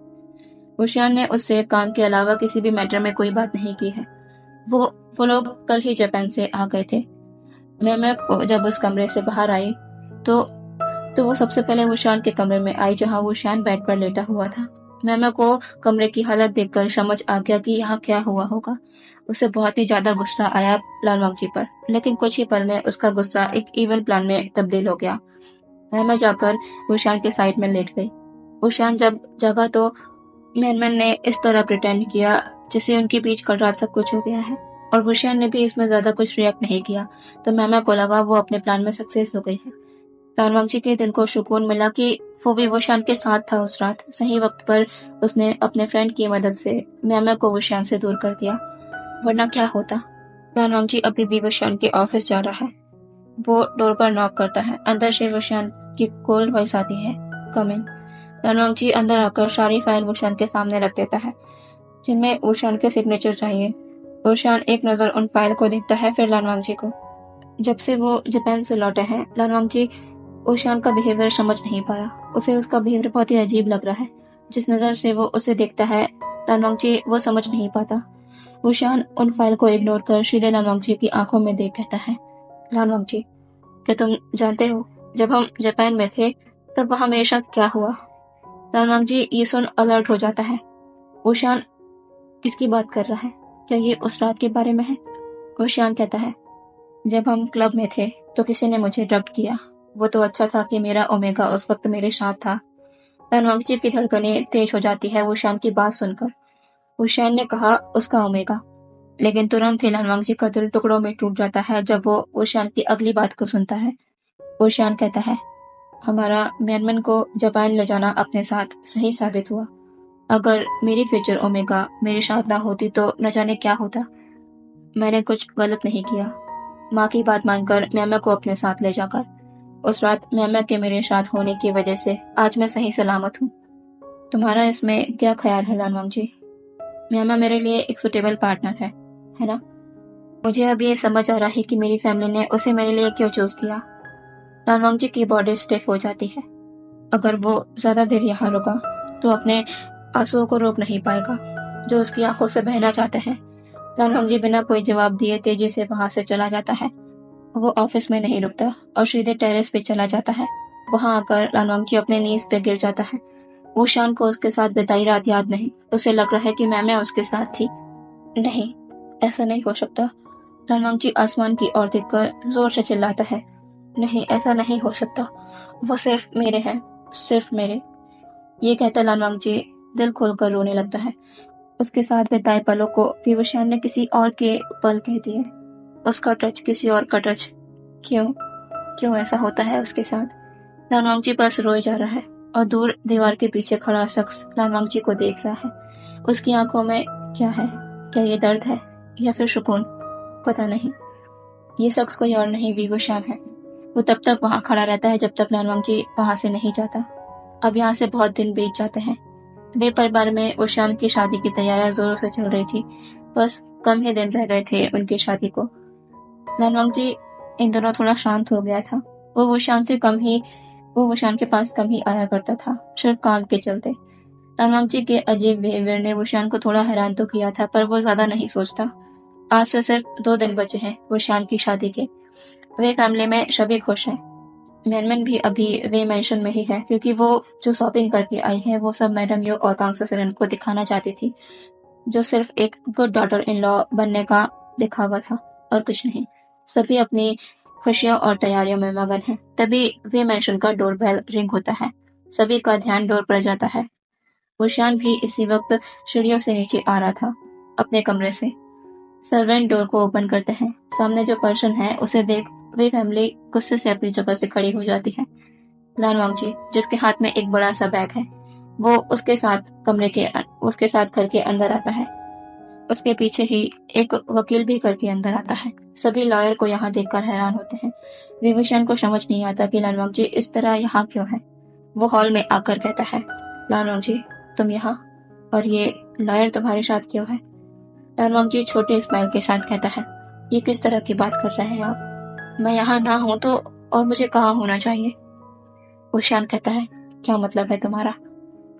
वुशियान ने उससे काम के अलावा किसी भी मैटर में कोई बात नहीं की है। वो वो लोग कल ही जापान से आ गए थे। मैं जब उस कमरे से बाहर आई तो वो सबसे पहले वुशियान के कमरे में आई जहाँ वुशियान बेड पर लेटा हुआ था। मैं को कमरे की हालत देखकर समझ आ गया कि यहाँ क्या हुआ होगा। उसे बहुत ही ज्यादा गुस्सा आया लालवांगची पर, लेकिन कुछ ही पल में उसका गुस्सा एक इवल प्लान में तब्दील हो गया। मैं जाकर वुशियान के साइड में लेट गई। वुशियान जब जगा तो मैनमैन ने इस तरह प्रिटेंड किया जैसे उनके बीच कल रात सब कुछ हो गया है, और वुशियान ने भी इसमें ज्यादा कुछ रिएक्ट नहीं किया। तो मैमा को लगा वो अपने प्लान में सक्सेस हो गई है। लालवांगची के दिल को सुकून मिला कि वो भी वुशियान के साथ था उस रात। सही वक्त पर उसने अपने फ्रेंड की मदद से मैमा को वुशियान से दूर कर दिया, वरना क्या होता। लालवांगची अभी भी वुशियान के ऑफिस जा रहा है। वो डोर पर नॉक करता है। अंदर से वुशियान की कोल्ड वॉइस आती है, कम इन। लालवांगची अंदर आकर सारी फाइल वुशियान के सामने रख देता है जिनमें वुशियान के सिग्नेचर चाहिए। वुशियान एक नजर उन फाइल को देखता है, फिर लालवांगची को। जब से वो जापान से लौटे हैं लालवांगची वुशियान का बिहेवियर समझ नहीं पाया। उसे उसका बिहेवियर बहुत ही अजीब लग रहा है। जिस नजर से वो उसे देखता है लालवांगची वो समझ नहीं पाता। वुशियान उन फाइल को इग्नोर कर सीधे लालवांगची की आंखों में देख कहता है, लालवांगची, क्या तुम जानते हो जब हम जापान में थे तब वहां मेरे साथ क्या हुआ? लालवांगची ये सुन अलर्ट हो जाता है। वुशियान किसकी बात कर रहा है? क्या ये उस रात के बारे में है? वुशियान कहता है, जब हम क्लब में थे तो किसी ने मुझे ड्रग किया। वो तो अच्छा था कि मेरा ओमेगा उस वक्त मेरे साथ था। लालवांगची की धड़कनें तेज हो जाती है वुशियान की बात सुनकर। वुशियान ने कहा उसका ओमेगा, लेकिन तुरंत ही लालवांगची का दिल टुकड़ों में टूट जाता है जब वो वुशियान की अगली बात को सुनता है। वुशियान कहता है, हमारा म्यांमन को जापान ले जाना अपने साथ सही साबित हुआ। अगर मेरी फ्यूचर ओमेगा मेरे साथ ना होती तो न जाने क्या होता। मैंने कुछ गलत नहीं किया। माँ की बात मानकर म्यामा को अपने साथ ले जाकर उस रात म्यामा के मेरे साथ होने की वजह से आज मैं सही सलामत हूँ। तुम्हारा इसमें क्या ख्याल है लालवांगची? म्यामा मेरे लिए एक सुटेबल पार्टनर है ना? मुझे अब ये समझ आ रहा है कि मेरी फैमिली ने उसे मेरे लिए क्यों चूज किया। लालवांगची की बॉडी स्टिफ हो जाती है। अगर वो ज्यादा देर यहाँ रुका तो अपने आंसुओं को रोक नहीं पाएगा जो उसकी आंखों से बहना चाहते हैं। लालवांगची बिना कोई जवाब दिए तेजी से वहां से चला जाता है। वो ऑफिस में नहीं रुकता और सीधे टेरेस पे चला जाता है। वहां आकर लालवांगची अपने नीज पे गिर जाता है। वो शान को उसके साथ बिताई रात याद नहीं। उसे लग रहा है कि मैं उसके साथ थी। नहीं, ऐसा नहीं हो सकता। लालवांगची आसमान की ओर देखकर जोर से चिल्लाता है, नहीं, ऐसा नहीं हो सकता। वो सिर्फ मेरे हैं, सिर्फ मेरे। ये कहता लालवांगची दिल खोलकर रोने लगता है। उसके साथ बिताए पलों को विवशान ने किसी और के पल कह दिए। उसका टच किसी और का टच। क्यों क्यों ऐसा होता है उसके साथ? लालवांगची बस रोए जा रहा है और दूर दीवार के पीछे खड़ा शख्स लालवांगची को देख रहा है। उसकी आंखों में क्या है? क्या ये दर्द है या फिर सुकून? पता नहीं। ये शख्स कोई और नहीं, विवशान है। वो तब तक वहां खड़ा रहता है जब तक लालवांगची वहां से नहीं जाता। अब यहाँ से बहुत दिन बीत जाते हैं। वे परिवार में वुशियान की शादी की तैयारियां जोरों से चल रही थी। बस कम ही दिन रह गए थे उनकी शादी को। लालवांगची इन दिनों थोड़ा शांत हो गया था। वो वुशियान के पास कम ही आया करता था, सिर्फ काम के चलते। लालवांगची के अजीब बिहेवियर ने वुशियान को थोड़ा हैरान तो किया था, पर वो ज्यादा नहीं सोचता। आज से सिर्फ 2 दिन बचे हैं वुशियान की शादी के। वे फैमिली में सभी खुश हैं। मैनमन भी अभी वे मेंशन में ही है क्योंकि वो जो शॉपिंग करके आई है वो सब मैडम यो और कांगसा सेरेन को दिखाना चाहती थी, जो सिर्फ एक गुड डॉटर इन लॉ बनने का दिखावा था और कुछ नहीं। सभी अपनी खुशियों और तैयारियों में मगन हैं। तभी वे मेंशन का डोरबेल रिंग होता है। सभी का ध्यान डोर पर जाता है। वुशियान भी इसी वक्त सीढ़ियों से नीचे आ रहा था अपने कमरे से। सर्वेंट डोर को ओपन करते हैं। सामने जो पर्सन है उसे देख वे फैमिली गुस्से से अपनी जगह से खड़ी हो जाती है। लानवांग जी, जिसके हाथ में एक बड़ा सा बैग है, वो उसके साथ घर के अंदर आता है। उसके पीछे ही एक वकील भी घर के अंदर आता है। सभी लॉयर को यहाँ देखकर हैरान होते हैं। विभूषण को समझ नहीं आता कि लानवांग जी इस तरह यहाँ क्यों है। वो हॉल में आकर कहता है, लानवांग जी, तुम यहाँ, और ये लॉयर तुम्हारे साथ क्यों है? लानवांग जी छोटे स्माइल के साथ कहता है, ये किस तरह की बात कर रहे हैं आप? मैं यहाँ ना हूं तो और मुझे कहाँ होना चाहिए? ऊशान कहता है, क्या मतलब है तुम्हारा?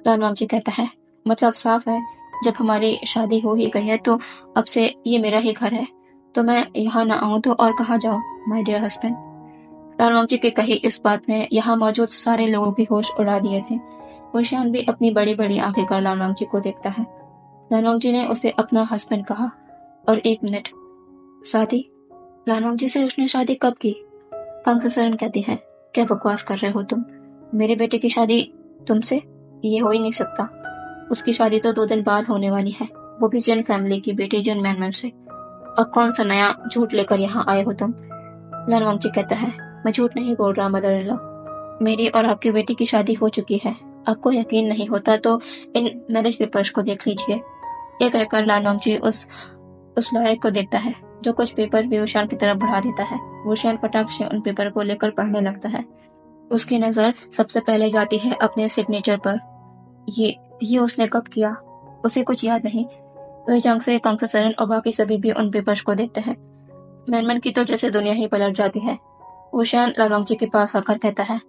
लानवांग जी कहता है, मतलब साफ है, जब हमारी शादी हो ही गई है तो अब से ये मेरा ही घर है, तो मैं यहाँ ना आऊं तो और कहाँ जाऊं, माय डियर हस्बैंड। लानवांग जी की कही इस बात ने यहाँ मौजूद सारे लोगों की होश उड़ा दिए थे। ऊशान भी अपनी बड़ी बड़ी आंखें कर लानवांग जी को देखता है। लानवांग जी ने उसे अपना हस्बैंड कहा, और एक मिनट, शादी? लानवांग जी से उसने शादी कब की? कांग्से सरन कहती है, क्या बकवास कर रहे हो तुम? मेरे बेटे की शादी तुमसे? ये हो ही नहीं सकता। उसकी शादी तो 2 दिन बाद होने वाली है, वो भी जैन फैमिली की बेटी जैन मैनमन से। अब कौन सा नया झूठ लेकर यहाँ आए हो तुम? लानवांग जी कहता है, मैं झूठ नहीं बोल रहा मदर इन लॉ, मेरी और आपकी बेटी की शादी हो चुकी है। आपको यकीन नहीं होता तो इन मैरिज पेपर्स को देख लीजिए। ये कहकर लानवांग जी उस लॉयर को देखता है, जो कुछ पेपर भी ऊशान की तरफ बढ़ा देता है। ऊशान फटाक से उन पेपर को लेकर पढ़ने लगता है। उसकी नजर सबसे पहले जाती है अपने सिग्नेचर पर। ये उसने कब किया? उसे कुछ याद नहीं। वह जंग से कांग्से सरन और बाकी सभी भी उन पेपर्स को देखते हैं। मैनमन की तो जैसे दुनिया ही पलट जाती है। ऊशान लानवांग जी के पास आकर कहता है,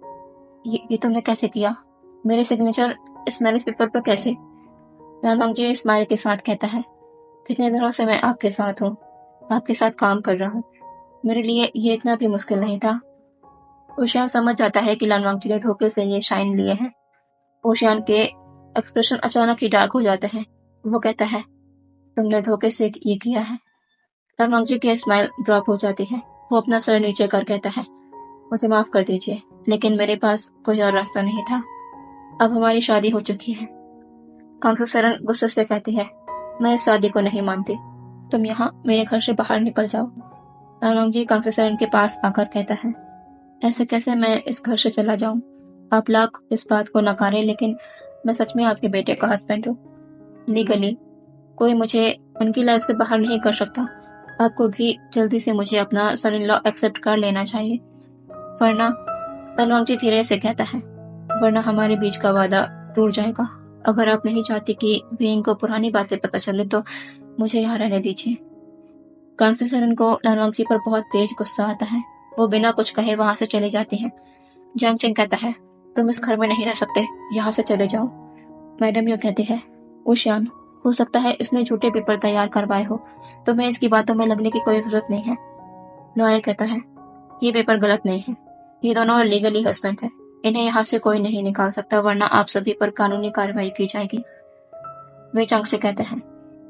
ये तुमने कैसे किया? मेरे सिग्नेचर इस मैरिज पेपर पर कैसे? लानवांग जी स्माइल के साथ कहता है, कितने दिनों से मैं आपके साथ हूँ, आपके साथ काम कर रहा हूँ, मेरे लिए ये इतना भी मुश्किल नहीं था। ऊशियान समझ जाता है कि लानवांग जी ने धोखे से ये शाइन लिए हैं। ऊशियान के एक्सप्रेशन अचानक ही डार्क हो जाते हैं। वो कहता है, तुमने धोखे से ये किया है। लानवांग जी की स्माइल ड्रॉप हो जाती है। वो अपना सर नीचे कर कहता है, मुझे माफ कर दीजिए, लेकिन मेरे पास कोई और रास्ता नहीं था। अब हमारी शादी हो चुकी है। कांग्से सरन गुस्से से कहती है, मैं इस शादी को नहीं मानती, तुम यहाँ मेरे घर से बाहर निकल जाओ। लानवांग जी कांग्से सरन के पास आकर कहता है, ऐसे कैसे मैं इस घर से चला जाऊं? आप लाख इस बात को नकारे, लेकिन मैं सच में आपके बेटे का हस्बैंड हूँ। लीगली कोई मुझे उनकी लाइफ से बाहर नहीं कर सकता। आपको भी जल्दी से मुझे अपना सन इन लॉ एक्सेप्ट कर लेना चाहिए, वरना, लानवांग जी धीरे से कहता है, वरना हमारे बीच का वादा टूट जाएगा। अगर आप नहीं चाहती कि वेइंग को पुरानी बातें पता चले तो मुझे यहाँ रहने दीजिए। कांग्से सरन को लानवांग जी पर बहुत तेज गुस्सा आता है। वो बिना कुछ कहे वहां से चले जाते हैं। जांग चिंग कहता है, तुम इस घर में नहीं रह सकते, यहाँ से चले जाओ। मैडम यू कहती है, ऊशियान, हो सकता है इसने झूठे पेपर तैयार करवाए हो, तुम्हें इसकी बातों में लगने की कोई जरूरत नहीं है। लॉयर कहता है, ये पेपर गलत नहीं है, ये दोनों लीगली हस्बैंड है, इन्हें यहाँ से कोई नहीं निकाल सकता, वरना आप सभी पर कानूनी कार्रवाई की जाएगी। वे चांग से कहते हैं,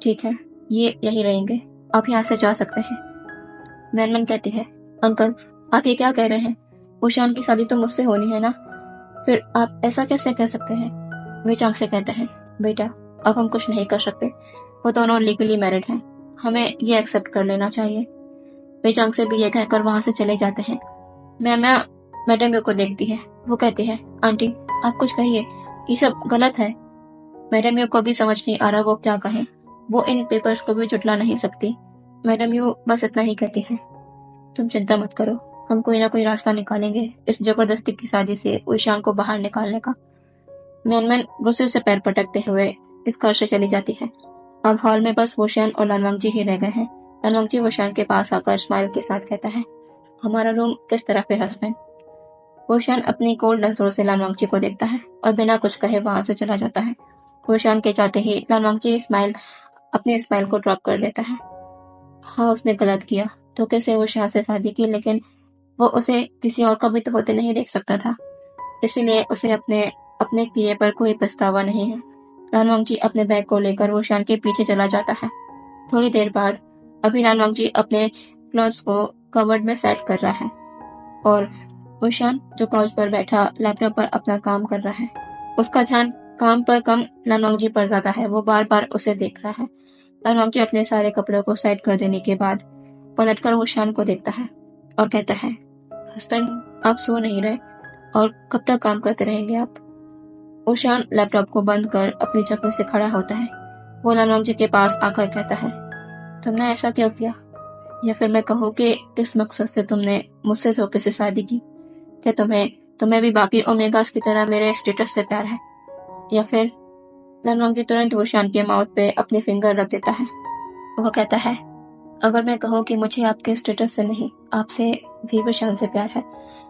ठीक है, ये यही रहेंगे, आप यहाँ से जा सकते हैं। मैनमन कहती है, अंकल, आप ये क्या कह रहे हैं? ऊशान की शादी तो मुझसे होनी है ना, फिर आप ऐसा कैसे कह सकते हैं? वे चांग से कहते हैं, बेटा, अब हम कुछ नहीं कर सकते, वो दोनों लीगली मैरिड हैं, हमें ये एक्सेप्ट कर लेना चाहिए। वे चांग से भी ये कहकर वहां से चले जाते हैं। मैम मैडम यू को देखती है। वो कहती है, आंटी, आप कुछ कहिए, ये सब गलत है। मैडम यू को भी समझ नहीं आ रहा वो क्या कहें। वो इन पेपर्स को भी जुटला नहीं सकती। मैडम यू बस इतना ही कहती है, तुम चिंता मत करो, हम कोई ना कोई रास्ता निकालेंगे इस जबरदस्ती की शादी से ऊशान को बाहर निकालने का। मैनमन गुस्से से पैर पटकते हुए इस घर से चली जाती है। अब हॉल में बस वोशियान और लानवांग जी ही रह गए हैं। लानवांग जी वोशियान के पास आकर स्माइल के साथ कहता है, हमारा रूम किस तरफ है हस्बैंड? वोशियान अपनी कोल्ड नजरों से लानवांग जी को देखता है और बिना कुछ कहे वहां से चला जाता है। वोशियान के जाते ही लानवांग जी अपनी स्माइल को ड्रॉप कर देता है। हाँ, उसने गलत किया, धोखे से वोशियान से शादी की, लेकिन वो उसे किसी और को भी तो होते नहीं देख सकता था, इसीलिए उसे अपने अपने किए पर कोई पछतावा नहीं है। लानवांग जी अपने बैग को लेकर वोशियान के पीछे चला जाता है। थोड़ी देर बाद अभी लानवांग जी अपने क्लॉथ्स को कवर्ड में सेट कर रहा है और वोशियान जो काउच पर बैठा लैपटॉप पर अपना काम कर रहा है, उसका ध्यान काम पर कम लानवांग जी पर जाता है। वो बार बार उसे देख रहा है। लानवांग जी अपने सारे कपड़ों को सेट कर देने के बाद पलटकर वोशियान को देखता है और कहता है, हस्बैंड, आप सो नहीं रहे? और कब तक काम करते रहेंगे आप? ऊशान लैपटॉप को बंद कर अपनी जगह से खड़ा होता है। वो लालवांग जी के पास आकर कहता है, तुमने ऐसा क्यों किया? या फिर मैं कहूँ कि किस मकसद से तुमने मुझसे धोखे से शादी की? क्या तुम्हें तुम्हें भी बाकी ओमेगास की तरह मेरे स्टेटस से प्यार है? या फिर लालवांग जी तुरंत ऊशान के माउथ पे अपने फिंगर रख देता है। वो कहता है, अगर मैं कहूँ कि मुझे आपके स्टेटस से नहीं, आपसे वीवशान से प्यार है,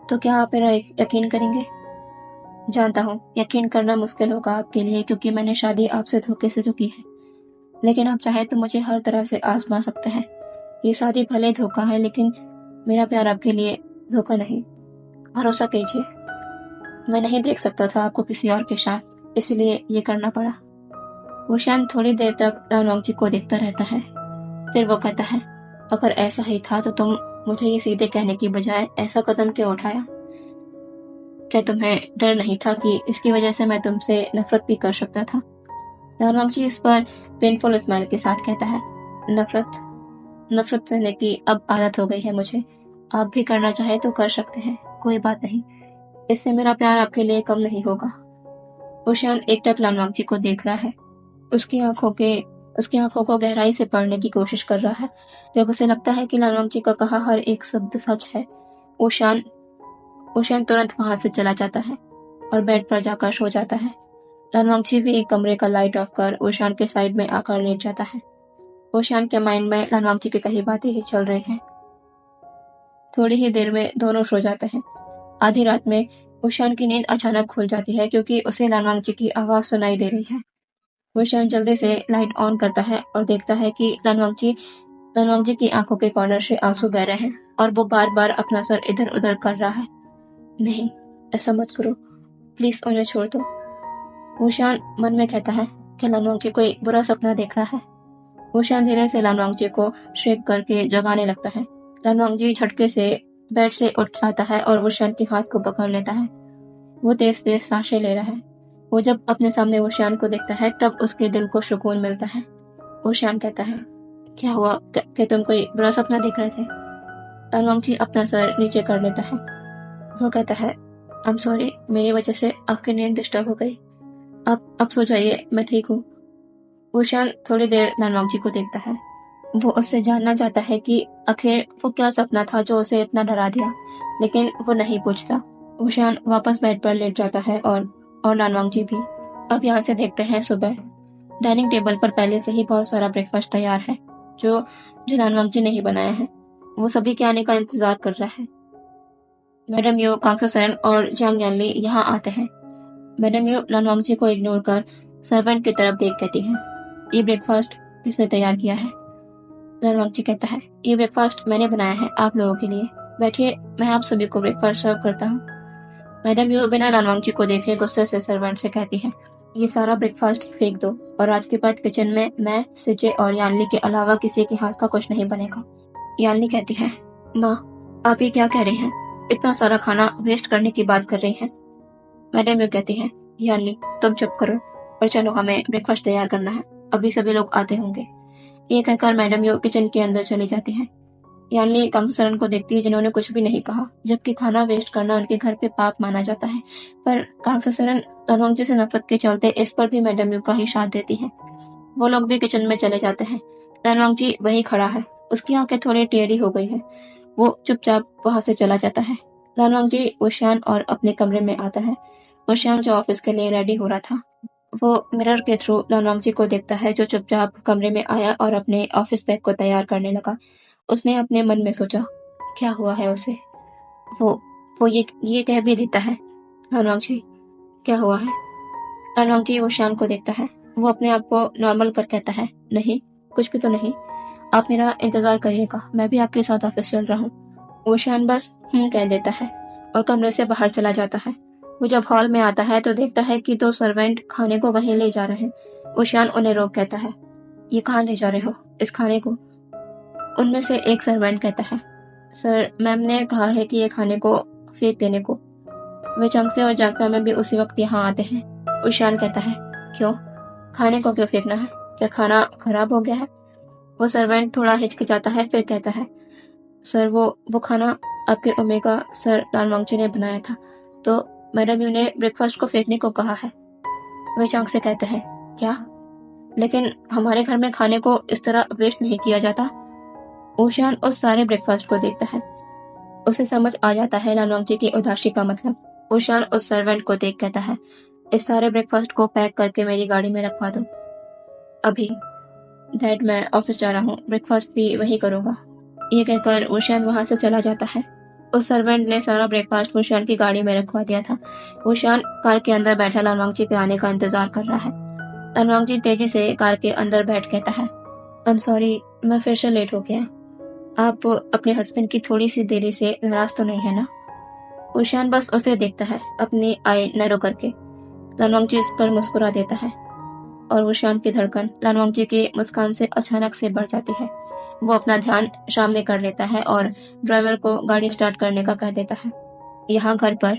तो क्या आप मेरा यकीन करेंगे? जानता हूँ यकीन करना मुश्किल होगा आपके लिए, क्योंकि मैंने शादी आपसे धोखे से तो की है, लेकिन आप चाहे तो मुझे हर तरह से आजमा सकते हैं। ये शादी भले धोखा है, लेकिन मेरा प्यार आपके लिए धोखा नहीं। भरोसा कीजिए, मैं नहीं देख सकता था आपको किसी और के साथ, इसलिए ये करना पड़ा। वोशान थोड़ी देर तक लालवांग जी को देखता रहता है। फिर वो कहता है, अगर ऐसा ही था तो तुम मुझे ये सीधे कहने की बजाय ऐसा कदम क्यों उठाया? क्या तुम्हें डर नहीं था कि इसकी वजह से मैं तुमसे नफरत भी कर सकता था? लालवांग जी इस पर पेनफुल स्माइल के साथ कहता है, नफरत नफरत सहने की अब आदत हो गई है मुझे। आप भी करना चाहे तो कर सकते हैं, कोई बात नहीं। इससे मेरा प्यार आपके लिए कम नहीं होगा। ऊशान एकटक लालवांग जी को देख रहा है। उसकी आंखों को गहराई से पढ़ने की कोशिश कर रहा है। जब उसे लगता है कि लालवांग जी का कहा हर एक शब्द सच है, ऊशान ऊशान तुरंत वहां से चला जाता है और बेड पर जाकर सो जाता है। लालवांग जी भी कमरे का लाइट ऑफ कर ऊशान के साइड में आकर लेट जाता है। ऊशान के माइंड में लालवांग जी की कही बातें ही चल रही हैं। थोड़ी ही देर में दोनों सो जाते हैं। आधी रात में ऊशान की नींद अचानक खुल जाती है, क्योंकि उसे लालवांग जी की आवाज सुनाई दे रही है। ऊशान जल्दी से लाइट ऑन करता है और देखता है कि लालवांग जी की आंखों के कॉर्नर से आंसू बह रहे हैं और वो बार बार अपना सर इधर उधर कर रहा है। नहीं, ऐसा मत करो, प्लीज उन्हें छोड़ दो। ऊशान मन में कहता है कि लालवांग जी कोई बुरा सपना देख रहा है। ऊशान धीरे से लालवांग जी को शेक करके जगाने लगता है। लालवांग जी झटके से बेड से उठ जाता है और ऊशान के हाथ को पकड़ लेता है। वो तेज तेज सांसें ले रहा है। वो जब अपने सामने ऊशान को देखता है तब उसके दिल को सुकून मिलता है। ऊशान कहता है, क्या हुआ? क्या तुम कोई बुरा सपना देख रहे थे? लालवांग जी अपना सर नीचे कर लेता है। वो कहता है, आई एम सॉरी, मेरी वजह से आपकी नींद डिस्टर्ब हो गई। आप अब सो जाइए, मैं ठीक हूँ। ऊशान थोड़ी देर लालवांग जी को देखता है। वो उससे जानना चाहता है कि आखिर वो क्या सपना था जो उसे इतना डरा दिया, लेकिन वो नहीं पूछता। ऊशान वापस बेड पर लेट जाता है और लालवांग जी भी। अब यहाँ से देखते हैं सुबह। डाइनिंग टेबल पर पहले से ही बहुत सारा ब्रेकफास्ट तैयार है, जो जो लालवांग जी ने ही बनाया है। वो सभी के आने का इंतजार कर रहा है। मैडम यू, कांगसा सरन और जांग यानली यहाँ आते हैं। मैडम यू लालवांग जी को इग्नोर कर सर्वेंट की तरफ देख कहती है, ये ब्रेकफास्ट किसने तैयार किया है? लालवांग जी कहता है, ये ब्रेकफास्ट मैंने बनाया है आप लोगों के लिए। बैठिए, मैं आप सभी को ब्रेकफास्ट सर्व करता हूँ। मैडम यू बिना लालवांग जी को देखे गुस्से से सर्वेंट से कहती है, ये सारा ब्रेकफास्ट फेंक दो और आज के बाद किचन में मैं, सिजे और यानली के अलावा किसी के हाथ का कुछ नहीं बनेगा। यानली कहती है, माँ आप ये क्या कह रही हैं? इतना सारा खाना वेस्ट करने की बात कर रही हैं। मैडम यू कहती है, यानली तुम चुप करो और चलो, हमें ब्रेकफास्ट तैयार करना है, अभी सभी लोग आते होंगे। ये कहकर मैडम यू किचन के अंदर चली जाती है। यानली कांगसा सरन को देखती है, जिन्होंने कुछ भी नहीं कहा, जबकि खाना वेस्ट करना उनके घर पे पाप माना जाता है। पर कांगसा सरन लालवांग जी से नफरत के चलते इस पर भी मैडम यू का ही साथ देती है। वो लोग भी किचन में चले जाते हैं। लालवांग जी वहीं खड़ा है, उसकी आंखें थोड़ी टेढ़ी हो गई है। वो चुपचाप वहां से चला जाता है। लालवांग जी ऊशान और अपने कमरे में आता है। ऊशान जो ऑफिस के लिए रेडी हो रहा था, वो मिरर के थ्रू लालवांग जी को देखता है, जो चुपचाप कमरे में आया और अपने ऑफिस बैग को तैयार करने लगा। उसने अपने मन में सोचा, क्या हुआ है उसे? वो वो ये कह भी देता है, लालवांग जी क्या हुआ है? लालवांग जी ऊशान को देखता है। वो अपने आप को नॉर्मल कर कहता है, नहीं, कुछ भी तो नहीं। आप मेरा इंतजार करिएगा, मैं भी आपके साथ ऑफिस चल रहा हूँ। ऊशान बस कह देता है और कमरे से बाहर चला जाता है। वो जब हॉल में आता है तो देखता है कि दो सर्वेंट खाने को कहीं ले जा रहे हैं। ऊशान उन्हें रोक कहता है, ये कहाँ ले जा रहे हो इस खाने को? उनमें से एक सर्वेंट कहता है, सर मैम ने कहा है कि ये खाने को फेंक देने को। वे चंगसे और जांगसा में भी उसी वक्त यहाँ आते हैं। ऊशान कहता है, क्यों? खाने को क्यों फेंकना है? क्या खाना खराब हो गया है? वो सर्वेंट थोड़ा हिचकिचाता है, फिर कहता है, सर वो खाना आपके ओमेगा सर लालवांग जी ने बनाया था, तो मैडम यू ने ब्रेकफास्ट को फेंकने को कहा है। वे चांग से कहते हैं, क्या? लेकिन हमारे घर में खाने को इस तरह वेस्ट नहीं किया जाता। ओशियान उस सारे ब्रेकफास्ट को देखता है। उसे समझ आ जाता है लालवांगजी की उदासी का मतलब। ओशियान उस सर्वेंट को देख कहता है, इस सारे ब्रेकफास्ट को पैक करके मेरी गाड़ी में रखवा दो अभी। डैड मैं ऑफिस जा रहा हूँ, ब्रेकफास्ट भी वही करूँगा। ये कहकर ओशियान वहां से चला जाता है। उस सर्वेंट ने सारा ब्रेकफास्ट ओशियान की गाड़ी में रखवा दिया था। ओशियान कार के अंदर बैठा लालवांगजी के आने का इंतजार कर रहा है। लालवांगजी तेजी से कार के अंदर बैठ कहता है, आई एम सॉरी, मैं फिर से लेट हो गया। आप अपने हस्बैंड की थोड़ी सी देरी से नाराज तो नहीं है ना? ओशियान बस उसे देखता है, अपनी आई नैरो करके। लालवांगजी इस पर मुस्कुरा देता है और ओशियान की धड़कन लालवांगजी की मुस्कान से अचानक से बढ़ जाती है। वो अपना ध्यान सामने कर लेता है और ड्राइवर को गाड़ी स्टार्ट करने का कह देता है। यहाँ घर पर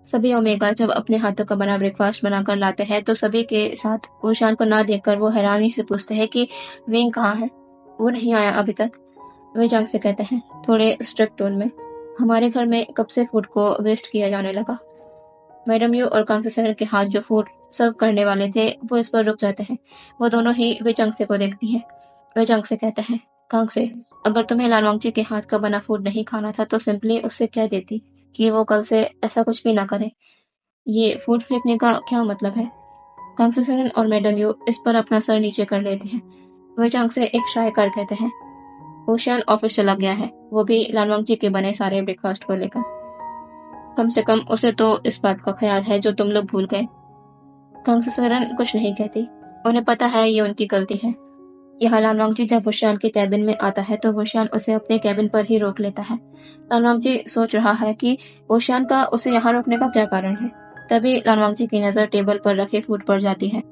सभी ओमेगा जब अपने हाथों का बना ब्रेकफास्ट बनाकर लाते हैं तो सभी के साथ ओशियान को ना देखकर वो हैरानी से पूछते हैं कि विंग कहाँ है? वो नहीं आया अभी तक। वे जांग से कहते हैं थोड़े स्ट्रिक्ट टोन में, हमारे घर में कब से फूड को वेस्ट किया जाने लगा। मैडम यू और कांग्रेसर के हाथ जो फूड सर्व करने वाले थे वो इस पर रुक जाते हैं। वो दोनों ही वे चंगसे को देखती हैं। वे चंग से कहते हैं, कांग से, अगर तुम्हें लालवांगजी के हाथ का बना फूड नहीं खाना था तो सिंपली उससे कह देती कि वो कल से ऐसा कुछ भी ना करे। ये फूड फेंकने का क्या मतलब है? कांग्रेसर और मैडम यू इस पर अपना सर नीचे कर लेते हैं। वे चंग से एक शाय कर कहते हैं, ओशियान ऑफिस चला गया है, वो भी लालवांगजी के बने सारे ब्रेकफास्ट को लेकर। कम से कम उसे तो इस बात का ख्याल है जो तुम लोग भूल गए। कांग्रेसरन कुछ नहीं कहती। उन्हें पता है ये उनकी गलती है। यहाँ लालवांगजी जब ओशियान के कैबिन में आता है तो ओशियान उसे अपने कैबिन पर ही रोक लेता है। लालवांगजी सोच रहा है कि ओशियान का उसे यहाँ रोकने का क्या कारण है। तभी लालवांगजी की नजर टेबल पर रखे फूड पर जाती है।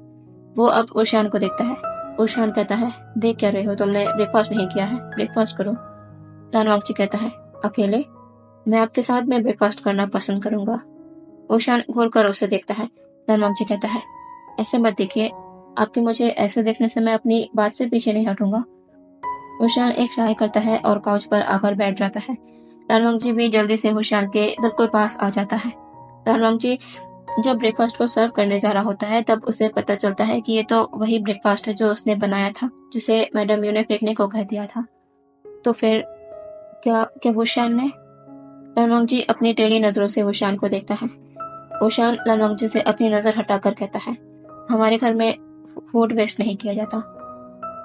वो अब ओशियान को देखता है। ओशियान कहता है, देख क्या रहे हो, तुमने ब्रेकफास्ट नहीं किया है, ब्रेकफास्ट करो। लालवांगजी कहता है, अकेले? मैं आपके साथ में ब्रेकफास्ट करना पसंद करूंगा। ओशियान घूर कर उसे देखता है। लालवांगजी कहता है, ऐसे मत देखिए, आपके मुझे ऐसे देखने से मैं अपनी बात से पीछे नहीं हटूंगा। ओशियान एक ट्राई करता है और काउच पर आकर बैठ जाता है। लालवांगजी भी जल्दी से ओशियान के बिल्कुल पास आ जाता है। लालवांगजी जब ब्रेकफास्ट को सर्व करने जा रहा होता है तब उसे पता चलता है कि ये तो वही ब्रेकफास्ट है जो उसने बनाया था, जिसे मैडम यू ने फेंकने को कह दिया था। तो फिर क्या क्या ओशियान ने? लालवांगजी अपनी टेढ़ी नजरों से ओशियान को देखता है। ओशियान लालवांगजी से अपनी नजर हटाकर कहता है, हमारे घर में फूड वेस्ट नहीं किया जाता।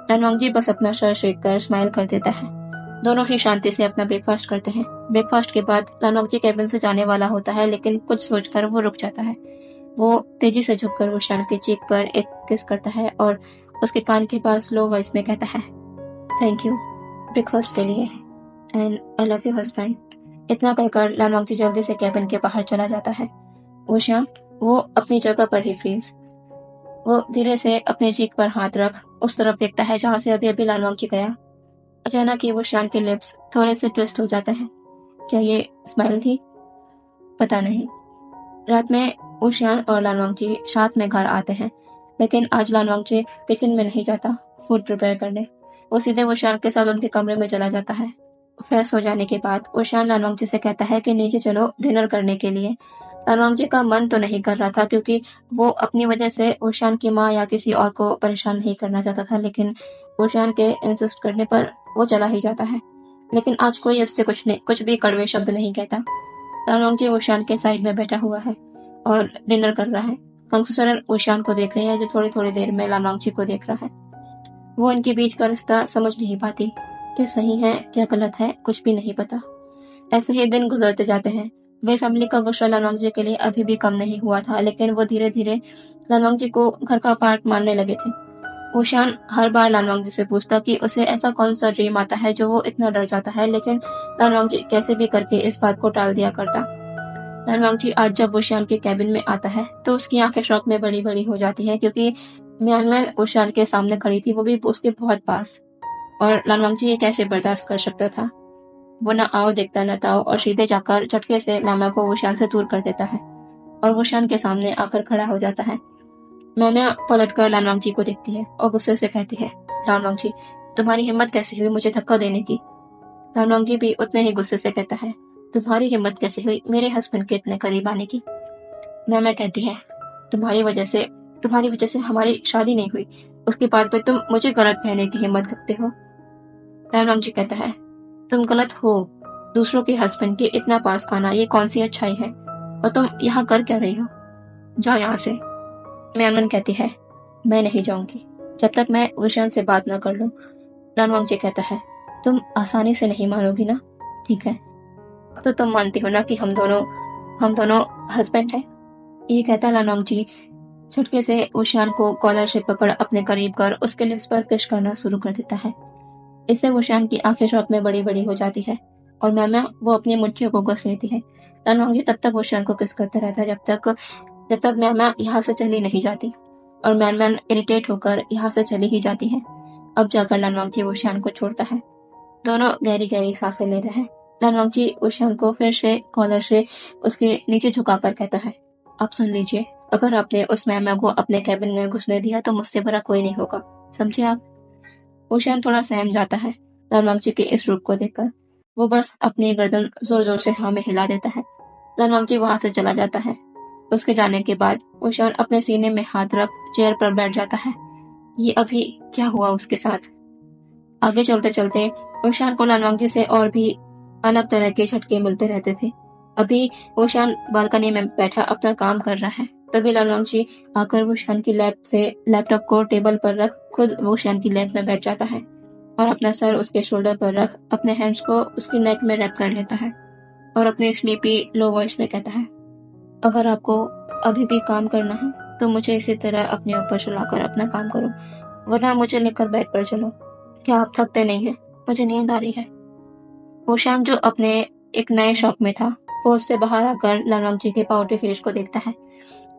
लालवांगजी बस अपना सर शेक कर स्माइल कर देता है। दोनों ही शांति से अपना ब्रेकफास्ट करते हैं। ब्रेकफास्ट के बाद लालवांगजी कैबिन से जाने वाला होता है लेकिन कुछ सोचकर वो रुक जाता है। वो तेजी से झुककर ओशियान के चीक पर एक किस करता है और उसके कान के पास लो वॉइस में कहता है, थैंक यू ब्रेकफास्ट के लिए and I love you husband. इतना कहकर लालवांगजी जल्दी से कैबिन के बाहर चला जाता है। ओशियान वो अपनी जगह पर ही फ्रीज। वो धीरे से अपने चीक पर हाथ रख उस तरफ देखता है जहां से अभी अभी लालवांगजी गया। अचानक ही ओशियान के लिप्स थोड़े से ट्विस्ट हो जाते हैं। क्या ये स्माइल थी? पता नहीं। रात में ओशियान और लालवांगजी साथ में घर आते हैं लेकिन आज लालवांगजी किचन में नहीं जाता फूड प्रिपेयर करने। वो सीधे ओशियान के साथ उनके कमरे में चला जाता है। फ्रेश हो जाने के बाद ओशियान लालवांगजी से कहता है कि नीचे चलो डिनर करने के लिए। लालवांगजी का मन तो नहीं कर रहा था क्योंकि वो अपनी वजह से ओशियान की माँ या किसी और को परेशान नहीं करना चाहता था, लेकिन ओशियान के इंसिस्ट करने पर वो चला ही जाता है। लेकिन आज कोई उससे कुछ भी कड़वे शब्द नहीं कहता। लालवांगजी ओशियान के साइड में बैठा हुआ है और डिनर कर रहा है। कांग्रेसर ओशियान को देख रहे हैं जो थोड़ी थोड़ी देर में लालवांगजी को देख रहा है। वो इनके बीच का रिश्ता समझ नहीं पाती, क्या सही है क्या गलत है कुछ भी नहीं पता। ऐसे ही दिन गुजरते जाते हैं। वे फैमिली का गुस्सा लालवांगजी के लिए अभी भी कम नहीं हुआ था लेकिन वो धीरे धीरे लालवांगजी को घर का पार्ट मानने लगे थे। ओशियान हर बार लालवांगजी से पूछता कि उसे ऐसा कौन सा ड्रीम आता है जो वो इतना डर जाता है, लेकिन लालवांगजी कैसे भी करके इस बात को टाल दिया करता। लालवांगजी आज जब ओशियान के कैबिन में आता है तो उसकी आंखें शौक में बड़ी बड़ी हो जाती है क्योंकि म्यानमैन ओशियान के सामने खड़ी थी, वो भी उसके बहुत पास। और लालवांगजी ये कैसे बर्दाश्त कर सकता था। वो न आओ देखता न ताओ और सीधे जाकर झटके से मैमा को ओशियान से दूर कर देता है और ओशियान के सामने आकर खड़ा हो जाता है। मैमा पलटकर लालवांगजी को देखती है और गुस्से से कहती है, लालवांगजी तुम्हारी हिम्मत कैसे हुई मुझे धक्का देने की? लालवांगजी भी उतने ही गुस्से से कहता है, तुम्हारी हिम्मत कैसे हुई मेरे हस्बैंड के इतने करीब आने की? मैं कहती है, तुम्हारी वजह से हमारी शादी नहीं हुई, उसके बाद भी तुम मुझे गलत कहने की हिम्मत रखते हो। लालवांग जी कहता है, तुम गलत हो। दूसरों के हस्बैंड के इतना पास आना ये कौन सी अच्छाई है, और तुम यहाँ कर क्या रही हो? जाओ यहाँ से। म्यांगन कहती है, मैं नहीं जाऊंगी जब तक मैं विशान से बात ना कर लूं। लालवांग जी कहता है, तुम आसानी से नहीं मानोगी ना? ठीक है, तो तुम मानती हो ना कि हम दोनों हस्बैंड हैं? ये कहता लालवांग जी झटके से विशान को कॉलर से पकड़ अपने करीब कर उसके लिप्स पर किस करना शुरू कर देता है। इससे विशान की आंखें शौक में बड़ी बड़ी हो जाती है और मैम वो अपनी मुट्ठियों को घुस लेती है। लालवांग जी तब तक विशान को किस करता रहता है जब तक मैम यहाँ से चली नहीं जाती, और मैन इरिटेट होकर यहाँ से चली ही जाती है। अब जाकर लालवांग जी विशान को छोड़ता है। दोनों गहरी गहरी सांसें ले रहे हैं। लालवांग जी विशान को फिर से कॉलर से उसके नीचे झुकाकर कहता है, आप सुन लीजिए, अगर आपने उस मैम को अपने कैबिन में घुसने दिया तो मुझसे बड़ा कोई नहीं होगा, समझे आप? विशान थोड़ा सहम जाता है लालवांग जी के इस रूप को देखकर। वो बस अपनी गर्दन जोर जोर से हवा में हिला देता है। लालवांग जी वहां से चला जाता है। उसके जाने के बाद विशान अपने सीने में हाथ रख चेयर पर बैठ जाता है। ये अभी क्या हुआ उसके साथ? आगे चलते चलते विशान को लालवांग जी से और भी अलग तरह के झटके मिलते रहते थे। अभी विशान बालकनी में बैठा अपना काम कर रहा है, तभी लालवांग जी आकर विशान की लैप से लैपटॉप को टेबल पर रख खुद विशान की लैप में बैठ जाता है और अपना सर उसके शोल्डर पर रख अपने हैंड्स को उसकी नेक में रैप कर लेता है और अपने स्लीपी लो वॉइस में कहता है, अगर आपको अभी भी काम करना है तो मुझे इसी तरह अपने ऊपर सुलाकर अपना काम करो, वरना मुझे लेकर बेड पर चलो। क्या आप थकते नहीं हैं? मुझे नींद आ रही है। होशांग जो अपने एक नए शौक में था, वो उससे बाहर आकर लालवांग जी के पाउडर फेस को देखता है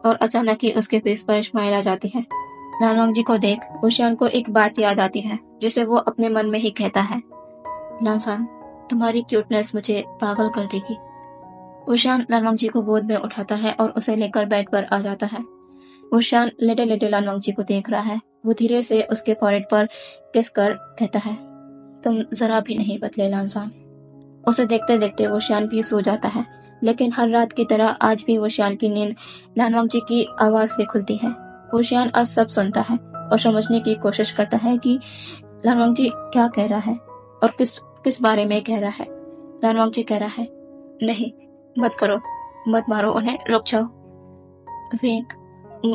और अचानक ही उसके फेस पर स्माइल आ जाती है। लालवांग जी को देख होशियान को एक बात याद आती है जिसे वो अपने मन में ही कहता है, लालसान, तुम्हारी क्यूटनेस मुझे पागल कर देगी। होशियान लालवांग जी को गोद में उठाता है और उसे लेकर बेड पर आ जाता है। होशियान लेटे लेटे लालवांग जी को देख रहा है। वो धीरे से उसके फॉरहेड पर किस कर कहता है, तुम जरा भी नहीं बदले लालसान। उसे देखते देखते होशियान भी सो जाता है, लेकिन हर रात की तरह आज भी होशियान की नींद लालवांग जी की आवाज से खुलती है। होशियान आज सब सुनता है और समझने की कोशिश करता है कि लालवांग जी क्या कह रहा है और किस किस बारे में कह रहा है। लालवांग जी कह रहा है, नहीं, मत करो, मत मारो उन्हें, रुक जाओ। वेंग,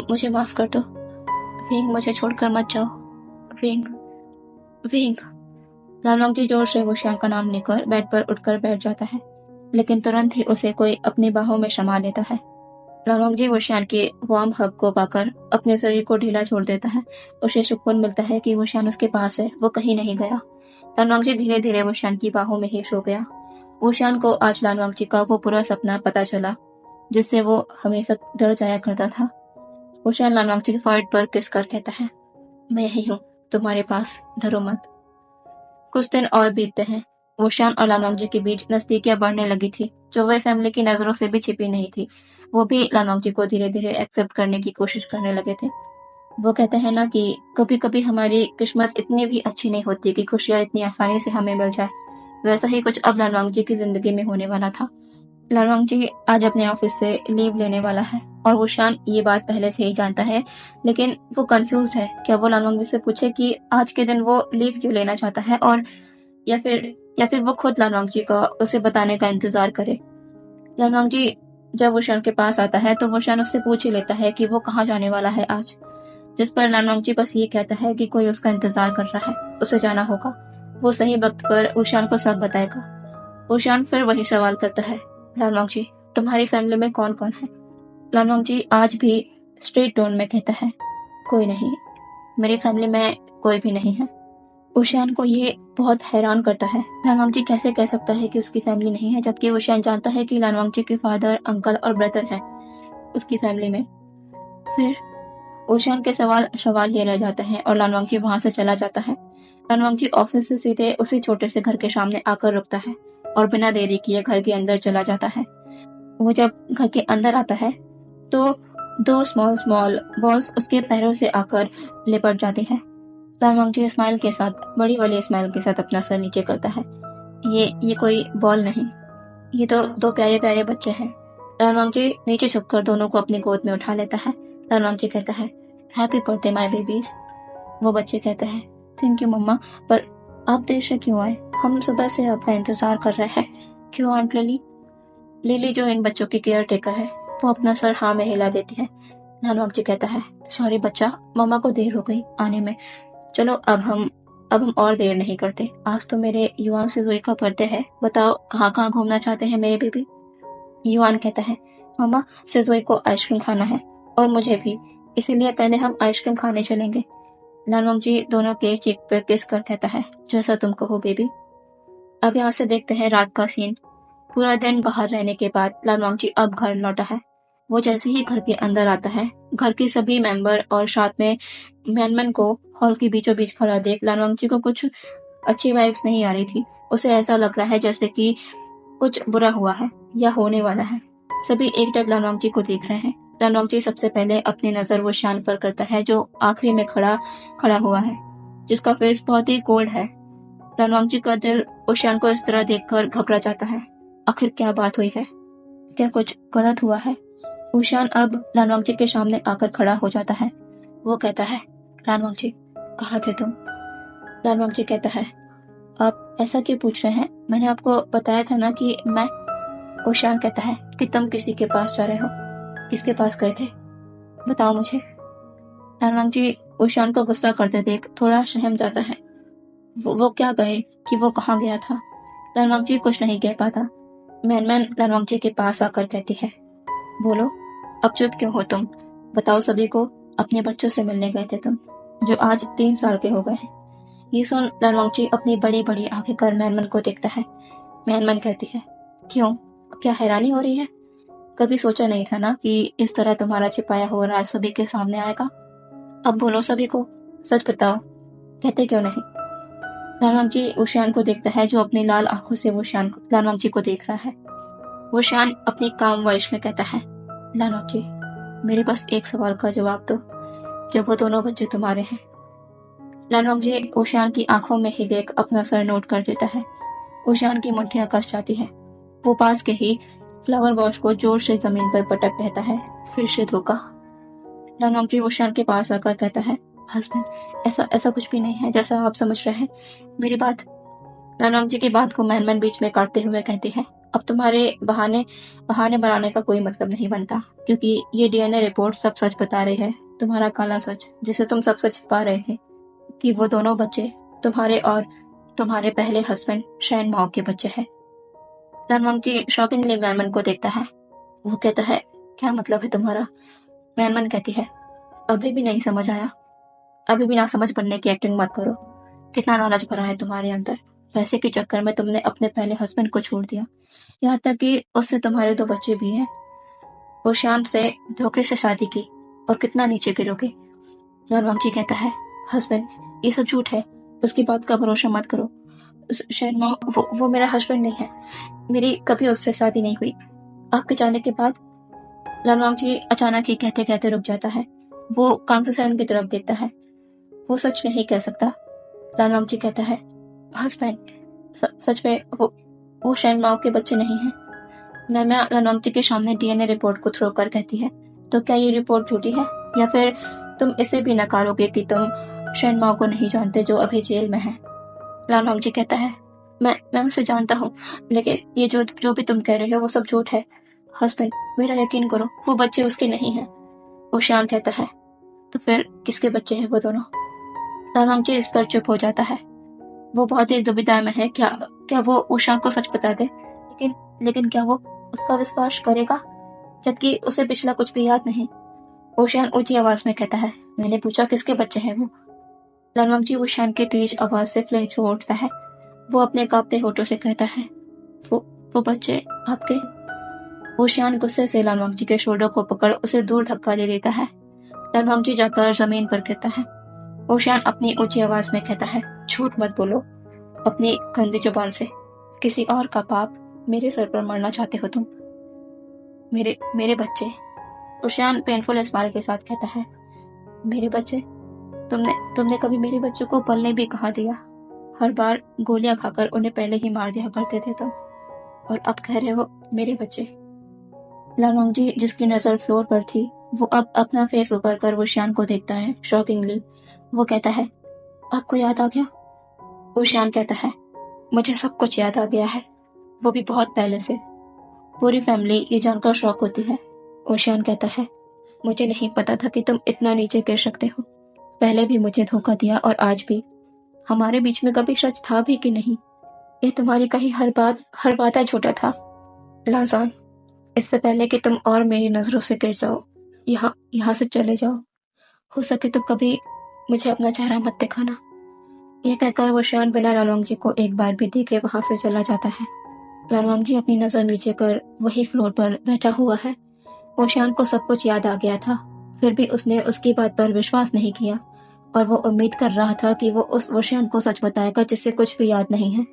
मुझे माफ कर दो। वेंग, मुझे छोड़कर मत जाओ। वेंग, वेंग। लालवांग जी जोर से होशियान का नाम लेकर बेड पर उठकर बैठ जाता है, लेकिन तुरंत ही उसे कोई अपनी बाहों में समा लेता है। लालवांग जी होशियान के वार्म हग को पाकर अपने शरीर को ढीला छोड़ देता है। उसे सुकून मिलता है कि होशियान उसके पास है, वो कहीं नहीं गया। लालवांग जी धीरे धीरे होशियान की बाहों में ही सो गया। होशियान को आज लालवांग जी का वो पूरा सपना पता चला जिससे वो हमेशा डर जाया करता था। होशियान लालवांग जी के फॉरहेड पर किस कर कहता है, मैं यही हूँ तुम्हारे पास, डरो मत। कुछ दिन और बीतते हैं। होशियान और लालवांग जी के बीच नजदीकियां बढ़ने लगी थी, जो वह फैमिली की नजरों से भी छिपी नहीं थी। वो भी लालवांग जी को धीरे धीरे एक्सेप्ट करने की कोशिश करने लगे थे। वो कहते हैं ना कि कभी कभी हमारी किस्मत इतनी भी अच्छी नहीं होती कि खुशियां इतनी आसानी से हमें मिल जाए। वैसा ही कुछ अब लालवांग जी की जिंदगी में होने वाला था। लालवांग जी आज अपने ऑफिस से लीव लेने वाला है और होशियान ये बात पहले से ही जानता है, लेकिन वो कंफ्यूज है। क्या वो लालवांग जी से पूछे कि आज के दिन वो लीव क्यों लेना चाहता है, और या फिर वो खुद लालवांग जी का उसे बताने का इंतजार करे। लालवांग जी जब वोशान के पास आता है तो वोशान उससे पूछ ही लेता है कि वो कहाँ जाने वाला है आज, जिस पर लालवांग जी बस ये कहता है कि कोई उसका इंतजार कर रहा है, उसे जाना होगा। वो सही वक्त पर वोशान को सब बताएगा। वोशान फिर वही सवाल करता है, लालवांग जी, तुम्हारी फैमिली में कौन कौन है? लालवांग जी आज भी स्ट्रेट टोन में कहता है, कोई नहीं, मेरी फैमिली में कोई भी नहीं है। ओशियान को ये बहुत हैरान करता है। लालवांग जी कैसे कह सकता है कि उसकी फैमिली नहीं है, जबकि ओशियान जानता है कि लालवांग जी के फादर, अंकल और ब्रदर हैं उसकी फैमिली में। फिर ओशियान के सवाल सवाल ये रह जाते हैं और लालवांग जी वहां से चला जाता है। लालवांग जी ऑफिस से सीधे उसी छोटे से घर के सामने आकर रुकता है और बिना देरी किए घर के अंदर चला जाता है। वो जब घर के अंदर आता है तो दो स्मॉल स्मॉल बॉल्स उसके पैरों से आकर लिपट जाती है। लालवांग जी स्माइल के साथ, बड़ी वाली स्माइल के साथ अपना सर नीचे करता है। ये कोई बॉल नहीं, ये तो दो प्यारे प्यारे बच्चे हैं। लालवांग जी नीचे झुककर दोनों को अपनी गोद में उठा लेता है। लालवांग जी कहता है, हैप्पी बर्थडे माय बेबीज। वो बच्चे कहते हैं, थैंक यू मम्मा, पर आप देर से क्यों आए? हम सुबह से आपका इंतजार कर रहे हैं। क्यों आंट लिली? लिली जो इन बच्चों की केयर टेकर है, वो अपना सर हाँ में हिला देती है। लालवांग जी कहता है, सॉरी बच्चा, मम्मा को देर हो गई आने में। चलो अब हम और देर नहीं करते। आज तो मेरे युवान से जोई का बर्थडे है। बताओ कहाँ कहाँ घूमना चाहते हैं मेरे बेबी? युआन कहता है, मम्मा सिजोई को आइसक्रीम खाना है और मुझे भी, इसीलिए पहले हम आइसक्रीम खाने चलेंगे। लालवांग जी दोनों के चीक पर किस कर कहता है, जैसा तुम कहो बेबी। अब यहाँ से देखते हैं रात का सीन। पूरा दिन बाहर रहने के बाद लालवांग जी अब घर लौटा है। वो जैसे ही घर के अंदर आता है, घर के सभी मेंबर और साथ में मैनमैन को हॉल के बीचों बीच खड़ा देख लालवांग जी को कुछ अच्छी वाइब्स नहीं आ रही थी। उसे ऐसा लग रहा है जैसे कि कुछ बुरा हुआ है या होने वाला है। सभी एकटक लालवांग जी को देख रहे हैं। लालवांग जी सबसे पहले अपनी नजर वो शान पर करता है जो आखिरी में खड़ा खड़ा हुआ है, जिसका फेस बहुत ही कोल्ड है। लालवांग जी का दिल ओशियान को इस तरह देखकर घबरा जाता है। आखिर क्या बात हुई है? क्या कुछ गलत हुआ है? ओशियान अब लालवांग जी के सामने आकर खड़ा हो जाता है। वो कहता है, लालवांग जी कहाँ थे तुम? लालवांग जी कहता है, आप ऐसा क्यों पूछ रहे हैं? मैंने आपको बताया था ना कि मैं। ओशियान कहता है कि तुम किसी के पास जा रहे हो। किसके पास गए थे? बताओ मुझे। लालवांग जी ओशियान को गुस्सा करते देख थोड़ा सहम जाता है। वो क्या कहे कि वो कहाँ गया था? लालवांग जी कुछ नहीं कह पाता। मैनमैन लालवांग जी के पास आकर कहती है, बोलो, अब चुप क्यों हो तुम? बताओ सभी को, अपने बच्चों से मिलने गए थे तुम, जो आज 3 साल के हो गए हैं। ये सुन लालवांग जी अपनी बड़ी बड़ी आंखें कर मैनमैन को देखता है। मैनमैन कहती है, क्यों, क्या हैरानी हो रही है? कभी सोचा नहीं था ना कि इस तरह तुम्हारा छिपाया हुआ राज सभी के सामने आएगा। अब बोलो सभी को, सच बताओ, कहते क्यों नहीं? लालवांग जी ओशियान को देखता है जो अपनी लाल आंखों से लालवांग जी को देख रहा है। ओशियान अपनी काम वॉइस में कहता है, लालवांग जी मेरे पास एक सवाल का जवाब दो, जब वो दोनों बच्चे तुम्हारे हैं। लालवांग जी ओशियान की आंखों में ही देख अपना सर नोट कर देता है। ओशियान की मुठ्ठियां कस जाती है। वो पास के ही फ्लावर वॉश को जोर से जमीन पर पटक कहता है, फिर से धोखा। लालवांग जी ओशियान के पास आकर कहता है, हस्बैंड ऐसा ऐसा कुछ भी नहीं है जैसा आप समझ रहे हैं। मेरी बात। लालवांग जी की बात को मैनमैन बीच में काटते हुए कहती है, अब तुम्हारे बहाने बहाने बनाने का कोई मतलब नहीं बनता, क्योंकि ये डीएनए रिपोर्ट सब सच बता रही है। तुम्हारा काला सच, जिसे तुम सब सच छुपा रहे थे, कि वो दोनों बच्चे तुम्हारे और तुम्हारे पहले हस्बैंड शैन माओ के बच्चे हैं। लालवांग जी शॉकिंगली मैनमैन को देखता है। वो कहता है, क्या मतलब है तुम्हारा? मैनमैन कहती है, अभी भी नहीं समझ आया? अभी भी ना समझ बनने की एक्टिंग मत करो। कितना लालच भरा है तुम्हारे अंदर। पैसे के चक्कर में तुमने अपने पहले हस्बैंड को छोड़ दिया, यहाँ तक कि उससे तुम्हारे 2 बच्चे भी हैं, और शान से धोखे से शादी की, और कितना नीचे गिरोगे। लालवांग जी कहता है, हस्बैंड ये सब झूठ है, उसकी बात का भरोसा मत करो। शर्मा वो मेरा हस्बैंड नहीं है। मेरी कभी उससे शादी नहीं हुई। आपके जाने के बाद। लालवांग जी अचानक ही कहते कहते रुक जाता है। वो कांगसेन की तरफ देखता है। वो सच नहीं कह सकता। लालवांग जी कहता है, हस्बैंड सच में वो शैन माओ के बच्चे नहीं हैं। मैम लालवांग जी के सामने डीएनए रिपोर्ट को थ्रो कर कहती है, तो क्या ये रिपोर्ट झूठी है, या फिर तुम इसे भी नकारोगे कि तुम शैन माओ को नहीं जानते जो अभी जेल में है? लालवांग जी कहता है, मैं उसे जानता हूँ, लेकिन ये जो जो भी तुम कह रहे हो वो सब झूठ है। हस्बैंड मेरा यकीन करो, वो बच्चे उसके नहीं हैं। ओशियान कहता है, तो फिर किसके बच्चे हैं वो दोनों? लालवांग जी इस पर चुप हो जाता है। वो बहुत ही दुविधा में है। क्या वो ओशियान को सच बता दे, लेकिन क्या वो उसका विश्वास करेगा, जबकि उसे पिछला कुछ भी याद नहीं? ओशियान ऊंची आवाज में कहता है, मैंने पूछा किसके बच्चे हैं वो? लालवांग जी ओशियान की तेज आवाज से फ्लिंच हो उठता है। वो अपने कांपते होठों से कहता है, वो बच्चे आपके? ओशियान गुस्से से लालवांग जी के शोल्डर को पकड़ उसे दूर धक्का दे देता है। लालवांग जी जाकर जमीन पर गिरता है। ओशियान अपनी ऊंची आवाज में कहता है, झूठ मत बोलो अपनी गंदी जुबान से। किसी और का पाप मेरे सर पर मरना चाहते हो तुम? मेरे मेरे बच्चे। ओशियान पेनफुल स्माइल के साथ कहता है, मेरे बच्चे? तुमने कभी मेरे बच्चों को पलने भी कहाँ दिया? हर बार गोलियां खाकर उन्हें पहले ही मार दिया करते थे तुम, और अब कह रहे हो मेरे बच्चे। लालवांग जी, जिसकी नजर फ्लोर पर थी, वो अब अपना फेस ऊपर कर वुशियान को देखता है शॉकिंगली। वो कहता है, आपको याद आ गया? वुशियान कहता है, मुझे सब कुछ याद आ गया है, वो भी बहुत पहले से। पूरी फैमिली ये जानकर शॉक होती है। वुशियान कहता है, मुझे नहीं पता था कि तुम इतना नीचे गिर सकते हो। पहले भी मुझे धोखा दिया और आज भी। हमारे बीच में कभी सच था भी कि नहीं? ये तुम्हारी कही हर वादा झूठा था। लाजान, इससे पहले कि तुम और मेरी नजरों से गिर जाओ, यहाँ यहाँ से चले जाओ। हो सके तो कभी मुझे अपना चेहरा मत दिखाना। ये कहकर वो शान बिना लालवांग जी को एक बार भी देखे वहां से चला जाता है। लालवांग जी अपनी नजर नीचे कर वही फ्लोर पर बैठा हुआ है। वो शान को सब कुछ याद आ गया था, फिर भी उसने उसकी बात पर विश्वास नहीं किया और वो उम्मीद कर रहा था कि वो उस वोशियान को सच बताएगा जिसे कुछ भी याद नहीं है।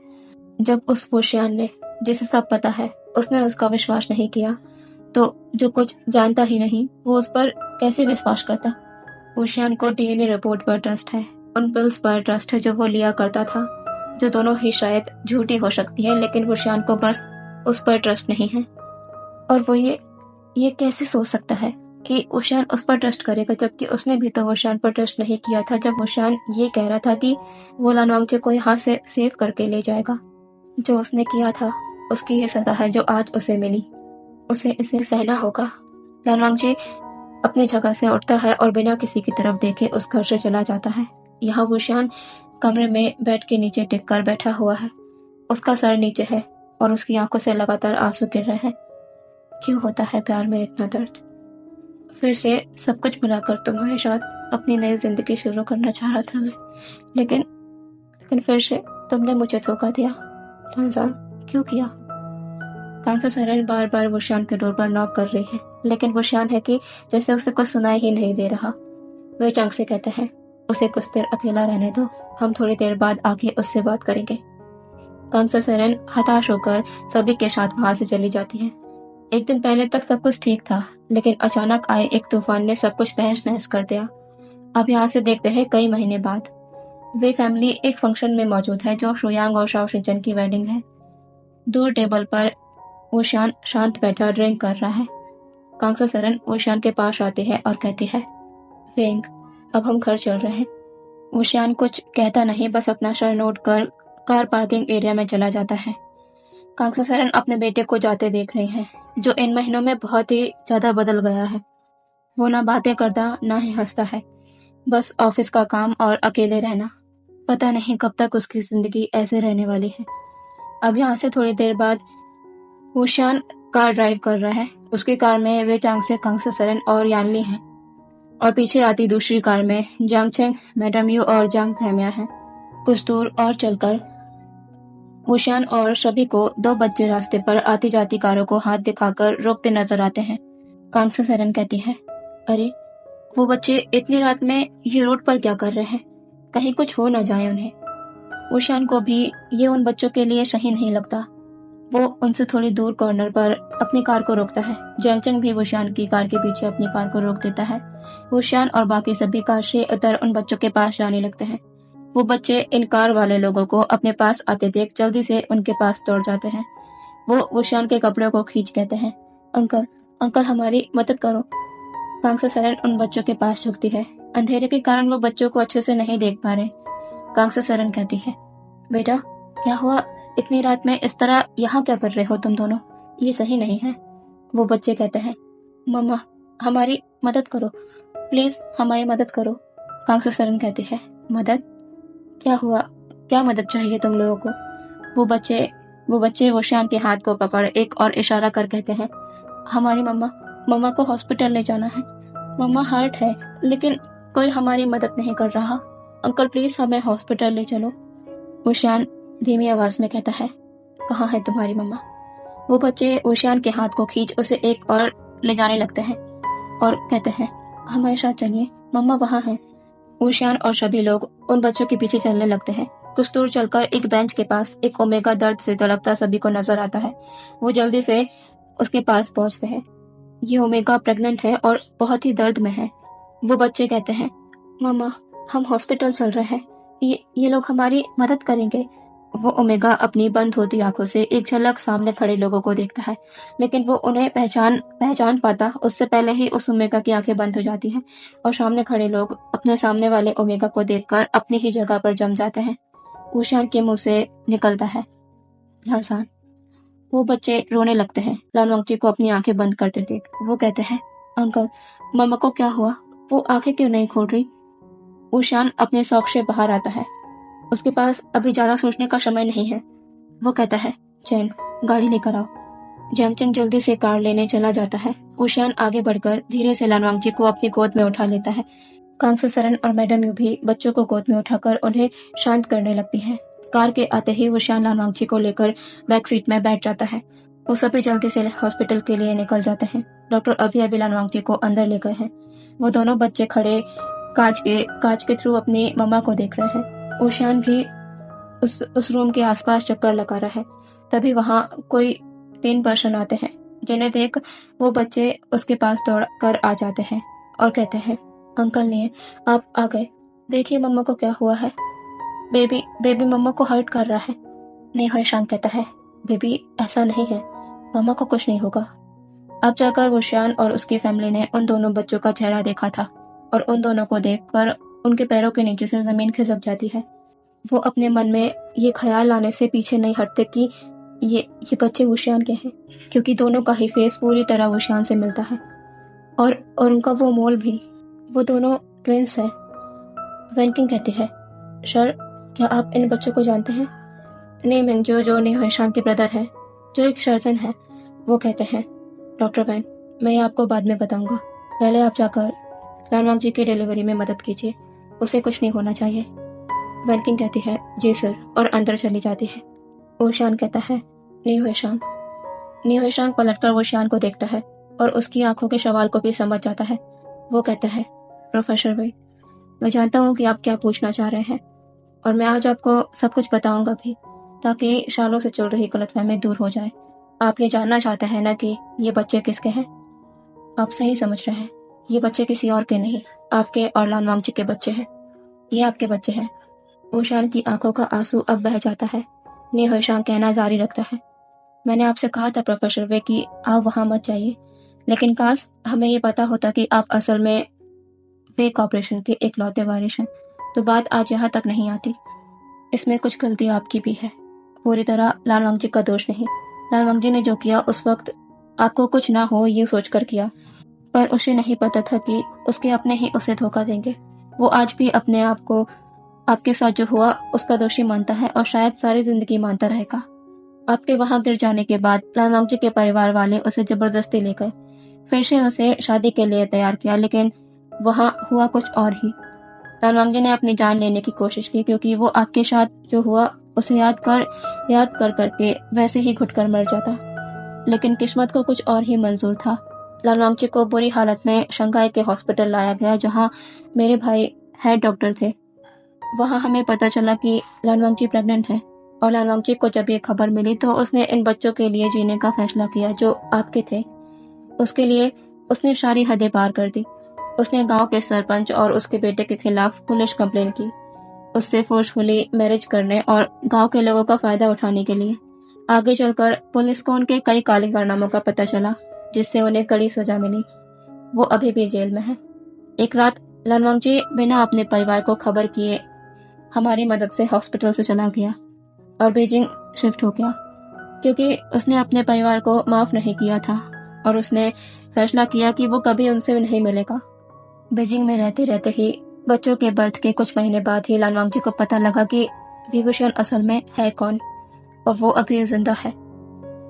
जब उस वोशियान ने, जिसे सब पता है, उसने उसका विश्वास नहीं किया, तो जो कुछ जानता ही नहीं वो उस पर कैसे विश्वास करता? वोशियान को डीएनए रिपोर्ट पर ट्रस्ट है, उन पिल्स पर ट्रस्ट है जो वो लिया करता था, जो दोनों ही शायद झूठी हो सकती है, लेकिन वोशियान को बस उस पर ट्रस्ट नहीं है। और वो ये कैसे सोच सकता है कि वोशियान उस पर ट्रस्ट करेगा, जबकि उसने भी तो वोशियान पर ट्रस्ट नहीं किया था जब वोशियान ये कह रहा था कि वो लानवांगचे को यहाँ से सेव करके ले जाएगा। जो उसने किया था उसकी ये सजा है जो आज उसे मिली। उसे इसे सहना होगा। लानवांगचे अपनी जगह से उठता है और बिना किसी की तरफ देखे उस घर से चला जाता है। यहाँ वुशियान कमरे में बेड के नीचे टिक कर बैठा हुआ है। उसका सर नीचे है और उसकी आंखों से लगातार आंसू गिर रहे हैं। क्यों होता है प्यार में इतना दर्द? फिर से सब कुछ भुलाकर तुम्हारे साथ अपनी नई जिंदगी शुरू करना चाह रहा था मैं, लेकिन फिर से तुमने मुझे धोखा दिया। रमजान, क्यों किया? कांसा सरन बार बार वुशियान के डोर पर नॉक कर रही है, लेकिन वुशियान है कि जैसे उसे कुछ सुनाई ही नहीं दे रहा। वे चांग से कहते हैं, उसे कुछ देर अकेला रहने दो, हम थोड़ी देर बाद आके उससे बात करेंगे। कांसा सरन हताश होकर सभी के साथ वहां से चली जाती है। एक दिन पहले तक सब कुछ ठीक था, लेकिन अचानक आए एक तूफान ने सब कुछ तहस नहस कर दिया। अब यहाँ से देखते हैं कई महीने बाद वे फैमिली एक फंक्शन में मौजूद है जो शुयांग और शाओ शिजन की वेडिंग है। दूर टेबल पर वो शांत बैठा ड्रिंक कर रहा है। कांसा सरन वोशियान के पास आती है और कहती है, वेंग, अब हम घर चल रहे हैं। वोशियान कुछ कहता नहीं, बस अपना सर नोट कर कार पार्किंग एरिया में चला जाता है। कांसा सरन अपने बेटे को जाते देख रही है, जो इन महीनों में बहुत ही ज्यादा बदल गया है। वो ना बातें करता ना ही हंसता है, बस ऑफिस का काम और अकेले रहना। पता नहीं कब तक उसकी जिंदगी ऐसे रहने वाली है। अब यहाँ से थोड़ी देर बाद वुशियान कार ड्राइव कर रहा है। उसकी कार में वे चांग से कांसा सरन और यानली हैं, और पीछे आती दूसरी कार में जांग चेंग, मैडम यू और जांग हेमिया हैं। कुछ दूर और चलकर वुशियान और सभी को दो बच्चे रास्ते पर आती जाती कारों को हाथ दिखाकर रोकते नजर आते हैं। कांसा सरन कहती है, अरे वो बच्चे इतनी रात में ये रोड पर क्या कर रहे हैं? कहीं कुछ हो न जाए उन्हें। वुशियान को भी ये उन बच्चों के लिए सही नहीं लगता। वो उनसे थोड़ी दूर कॉर्नर पर अपनी कार को रोकता है। जंगचंग भी वुशियान की कार के पीछे अपनी कार को रोक देता है। वुशियान और बाकी सभी कार से उतर उन बच्चों के पास जाने लगते हैं। वो बच्चे इन कार वाले लोगों को अपने पास आते देख जल्दी से उनके पास दौड़ जाते हैं। वो वुशियान के कपड़ों को खींच कहते हैं, अंकल, अंकल हमारी मदद करो। कांसा सरन उन बच्चों के पास झुकती है। अंधेरे के कारण वो बच्चों को अच्छे से नहीं देख पा रहे। कांसा सरन कहती है, बेटा क्या हुआ? इतनी रात में इस तरह यहाँ क्या कर रहे हो तुम दोनों? ये सही नहीं है। वो बच्चे कहते हैं, मम्मा हमारी मदद करो, प्लीज हमारी मदद करो। कांसा सरन कहती है, मदद? क्या हुआ? क्या मदद चाहिए तुम लोगों को? वो बच्चे वोशियान के हाथ को पकड़ एक और इशारा कर कहते हैं, हमारी मम्मा को हॉस्पिटल ले जाना है। मम्मा हर्ट है, लेकिन कोई हमारी मदद नहीं कर रहा। अंकल प्लीज हमें हॉस्पिटल ले चलो। वोशियान धीमी आवाज में कहता है, कहाँ है तुम्हारी मम्मा? वो बच्चे वोशियान के हाथ को खींच उसे एक और ले जाने लगते हैं और कहते हैं, हमारे साथ चलिए, मम्मा वहाँ है। वोशियान और सभी लोग उन बच्चों के पीछे चलने लगते हैं। कुछ दूर चलकर एक बेंच के पास एक ओमेगा दर्द से तड़पता सभी को नजर आता है। वो जल्दी से उसके पास पहुंचते हैं। ये ओमेगा प्रेग्नेंट है और बहुत ही दर्द में है। वो बच्चे कहते हैं, मम्मा हम हॉस्पिटल चल रहे हैं, ये लोग हमारी मदद करेंगे। वो ओमेगा अपनी बंद होती आंखों से एक झलक सामने खड़े लोगों को देखता है, लेकिन वो उन्हें पहचान पहचान पाता उससे पहले ही उस ओमेगा की आंखें बंद हो जाती हैं और सामने खड़े लोग अपने सामने वाले ओमेगा को देखकर अपनी ही जगह पर जम जाते हैं। ऊशान के मुंह से निकलता है, "लहसान।" वो बच्चे रोने लगते हैं लालवंगची को अपनी आंखें बंद करते देख। वो कहते हैं, "अंकल, मम्मा को क्या हुआ? वो आंखें क्यों नहीं खोल रही?" ऊशान अपने शौक से बाहर आता है। उसके पास अभी ज्यादा सोचने का समय नहीं है। वो कहता है, "चैन, गाड़ी लेकर आओ।" जैंगचेंग जल्दी से कार लेने चला जाता है। ऊशियान आगे बढ़कर धीरे से लानवांगजी को अपनी गोद में उठा लेता है। कांग्सू सरन और मैडम यू भी बच्चों को गोद में उठाकर उन्हें शांत करने लगती हैं। कार के आते ही ऊशियान लानवांगजी को लेकर बैक सीट में बैठ जाता है। वो सभी जल्दी से हॉस्पिटल के लिए निकल जाते हैं। डॉक्टर अभी अभी लानवांगजी को अंदर ले गए हैं। वो दोनों बच्चे खड़े कांच के थ्रू अपनी मम्मा को देख रहे हैं। ऊशियान भी उस रूम के आसपास चक्कर लगा रहा है। तभी वहां कोई 3 पर्सन आते हैं, जिन्हें देख वो बच्चे उसके पास दौड़ कर आ जाते हैं और कहते हैं, "अंकल नहीं, आप आ गए। देखिए मम्मा को क्या हुआ है। बेबी बेबी मम्मा को हर्ट कर रहा है।" नहीं, हो शान कहता है, "बेबी ऐसा नहीं है, मम्मा को कुछ नहीं होगा।" अब जाकर वो शान और उसकी फैमिली ने उन दोनों बच्चों का चेहरा देखा था और उन दोनों को देखकर उनके पैरों के नीचे से जमीन खिसक जाती है। वो अपने मन में ये ख्याल लाने से पीछे नहीं हटते कि ये बच्चे वुशियान के हैं, क्योंकि दोनों का ही फेस पूरी तरह वुशियान से मिलता है और उनका वो मोल भी। वो दोनों ट्विंस हैं। वैनकिंग कहती है, "सर, क्या आप इन बच्चों को जानते हैं?" नहीं मिंजो, जो निहाशान के ब्रदर है, जो एक सर्जन है। वो कहते हैं, "डॉक्टर वैन, मैं ये आपको बाद में बताऊंगा। पहले आप जाकर लानवांग जी की डिलीवरी में मदद कीजिए। उसे कुछ नहीं होना चाहिए।" वैनकिंग कहती है, "जी सर," और अंदर चली जाती है। वुशियान कहता है, "निहाशान।" निहाशान पलटकर वुशियान को देखता है और उसकी आंखों के सवाल को भी समझ जाता है। वो कहता है, "प्रोफेसर वै, मैं जानता हूँ कि आप क्या पूछना चाह रहे हैं और मैं आज आपको सब कुछ बताऊंगा भी, ताकि सालों से चल रही गलतफहमी दूर हो जाए। आप ये जानना चाहते हैं ना कि ये बच्चे किसके हैं? आप सही समझ रहे हैं। ये बच्चे किसी और के नहीं, आपके और लानवांग जी के बच्चे हैं। ये आपके बच्चे हैं।" वुशियान की आंखों का आंसू अब बह जाता है। निहाशान कहना जारी रखता है, "मैंने आपसे कहा था प्रोफेसर वे कि आप वहां मत जाइए, लेकिन काश हमें ये पता होता कि आप असल में वे कॉर्पोरेशन के इकलौते वारिस हैं, तो बात आज यहाँ तक नहीं आती। इसमें कुछ गलती आपकी भी है, पूरी तरह लानवांग जी का दोष नहीं। लानवांग जी ने जो किया उस वक्त आपको कुछ ना हो ये सोचकर किया, पर उसे नहीं पता था कि उसके अपने ही उसे धोखा देंगे। वो आज भी अपने आप को आपके साथ जो हुआ उसका दोषी मानता है और शायद सारी जिंदगी मानता रहेगा। आपके वहां गिर जाने के बाद लानवांग जी के परिवार वाले उसे जबरदस्ती ले गए, फिर से उसे शादी के लिए तैयार किया, लेकिन वहां हुआ कुछ और ही। लानवांग जी ने अपनी जान लेने की कोशिश की, क्योंकि वो आपके साथ जो हुआ उसे याद कर करके वैसे ही घुटकर मर जाता। लेकिन किस्मत को कुछ और ही मंजूर था। लानवांग जी को बुरी हालत में शंघाई के हॉस्पिटल लाया गया, जहाँ मेरे भाई हेड डॉक्टर थे। वहां हमें पता चला कि लानवांग जी प्रेग्नेंट है, और लानवांग जी को जब ये खबर मिली तो उसने इन बच्चों के लिए जीने का फैसला किया जो आपके थे। उसके लिए उसने सारी हदें पार कर दी। उसने गांव के सरपंच और उसके बेटे के खिलाफ पुलिस कंप्लेन की, उससे फोर्सफुली मैरिज करने और गांव के लोगों का फायदा उठाने के लिए। आगे चलकर पुलिस को उनके कई काले कारनामों का पता चला, जिससे उन्हें कड़ी सजा मिली। वो अभी भी जेल में है। एक रात लानवांग जी बिना अपने परिवार को खबर किए हमारी मदद से हॉस्पिटल से चला गया और बीजिंग शिफ्ट हो गया, क्योंकि उसने अपने परिवार को माफ नहीं किया था और उसने फैसला किया कि वो कभी उनसे नहीं मिलेगा। बीजिंग में रहते रहते ही बच्चों के बर्थ के कुछ महीने बाद ही लानवांग जी को पता लगा कि विभूषण असल में है कौन, और वो अभी जिंदा है।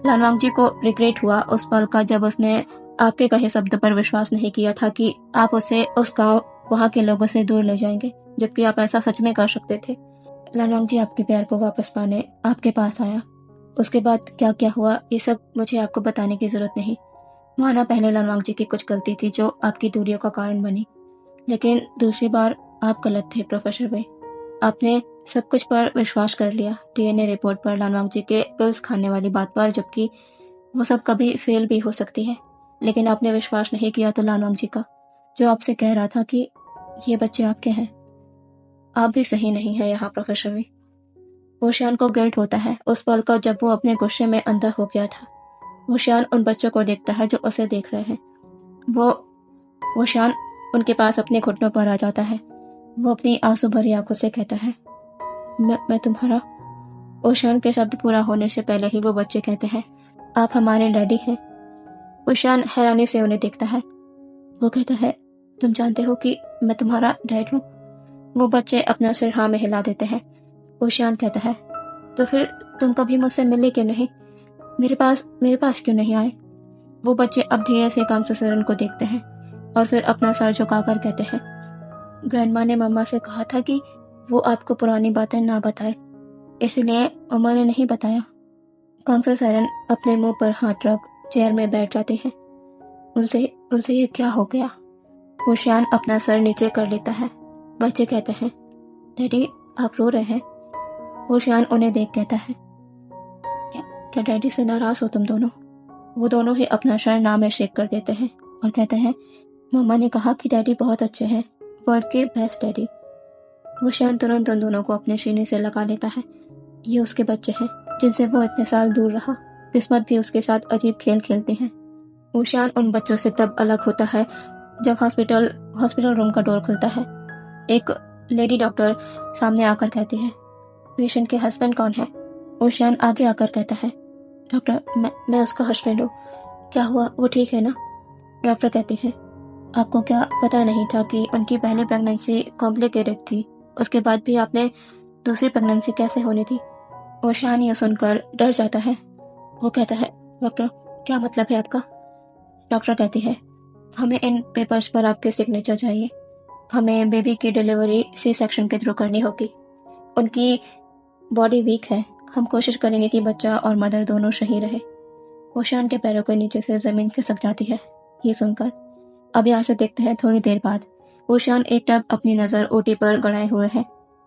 लानवांग जी को रिग्रेट हुआ उस पल का जब उसने आपके कहे शब्द पर विश्वास नहीं किया था कि आप उसे उस गांव वहां के लोगों से दूर ले जाएंगे, जबकि आप ऐसा सच में कर सकते थे। लानवांग जी आपके प्यार को वापस पाने आपके पास आया। उसके बाद क्या क्या हुआ ये सब मुझे आपको बताने की जरूरत नहीं। माना पहले लानवांग जी की कुछ गलती थी जो आपकी दूरियों का कारण बनी, लेकिन दूसरी बार आप गलत थे प्रोफेसर वे। आपने सब कुछ पर विश्वास कर लिया, डीएनए रिपोर्ट पर, लानवांग जी के पिल्स खाने वाली बात पर, जबकि वो सब कभी फेल भी हो सकती है। लेकिन आपने विश्वास नहीं किया तो लानवांग जी का, जो आपसे कह रहा था कि ये बच्चे आपके हैं। आप भी सही नहीं है यहाँ प्रोफेसर वे। ओशियान को गिल्ट होता है उस पल का जब वो अपने गुस्से में अंधा हो गया था। ओशियान उन बच्चों को देखता है जो उसे देख रहे हैं। वो ओशियान उनके पास अपने घुटनों पर आ जाता है। वो अपनी आंसू भरी आंखों से कहता है, मैं तुम्हारा। ओशियान के शब्द पूरा होने से पहले ही वो बच्चे कहते हैं, आप हमारे डैडी हैं। ओशियान हैरानी से उन्हें देखता है। वो कहता है, तुम जानते हो कि मैं तुम्हारा डैड हूँ? वो बच्चे अपना सिर हाँ में हिला देते हैं। ओशियान कहता है, तो फिर तुम कभी मुझसे मिले क्यों नहीं? मेरे पास क्यों नहीं आए? वो बच्चे अब धीरे से कांसेसरन को देखते हैं और फिर अपना सर झुकाकर कहते हैं, ग्रैंडमा ने मम्मा से कहा था कि वो आपको पुरानी बातें ना बताए, इसलिए मम्मा ने नहीं बताया। कांसेसरन अपने मुंह पर हाथ रख चेयर में बैठ जाते हैं। उनसे उनसे ये क्या हो गया? ओशियान अपना सर नीचे कर लेता है। बच्चे कहते हैं, डैडी आप रो रहे हैं? ओशियान उन्हें देख कहता है, क्या डैडी से नाराज हो तुम दोनों? वो दोनों ही अपना सर ना में शेक कर देते हैं और कहते हैं, मम्मा ने कहा कि डैडी बहुत अच्छे हैं, वर्ल्ड के बेस्ट डैडी। ओशियान तुरंत उन दोनों को अपने सीने से लगा लेता है। ये उसके बच्चे हैं जिनसे वो इतने साल दूर रहा। किस्मत भी उसके साथ अजीब खेल खेलती है। ओशियान उन बच्चों से तब अलग होता है जब हॉस्पिटल रूम का डोर खुलता है। एक लेडी डॉक्टर सामने आकर कहती है, पेशेंट के हस्बैंड कौन है? ओशियान आगे आकर कहता है, डॉक्टर मैं उसका हस्बैंड हूँ। क्या हुआ, वो ठीक है ना? डॉक्टर कहती है, आपको क्या पता नहीं था कि उनकी पहली प्रेगनेंसी कॉम्प्लिकेटेड थी? उसके बाद भी आपने दूसरी प्रेगनेंसी कैसे होनी थी? ओशियान ये सुनकर डर जाता है। वो कहता है, डॉक्टर क्या मतलब है आपका? डॉक्टर कहती है, हमें इन पेपर्स पर आपके सिग्नेचर चाहिए। हमें बेबी की डिलीवरी सी सेक्शन के थ्रू करनी होगी। उनकी बॉडी वीक है। हम कोशिश करेंगे कि बच्चा और मदर दोनों सही रहे। ओशियान के पैरों के नीचे से जमीन खिसक जाती है ये सुनकर। अब यहाँ से देखते हैं थोड़ी देर बाद ओशियान एकटक अपनी नज़र ओटी पर गड़ाए हुए है।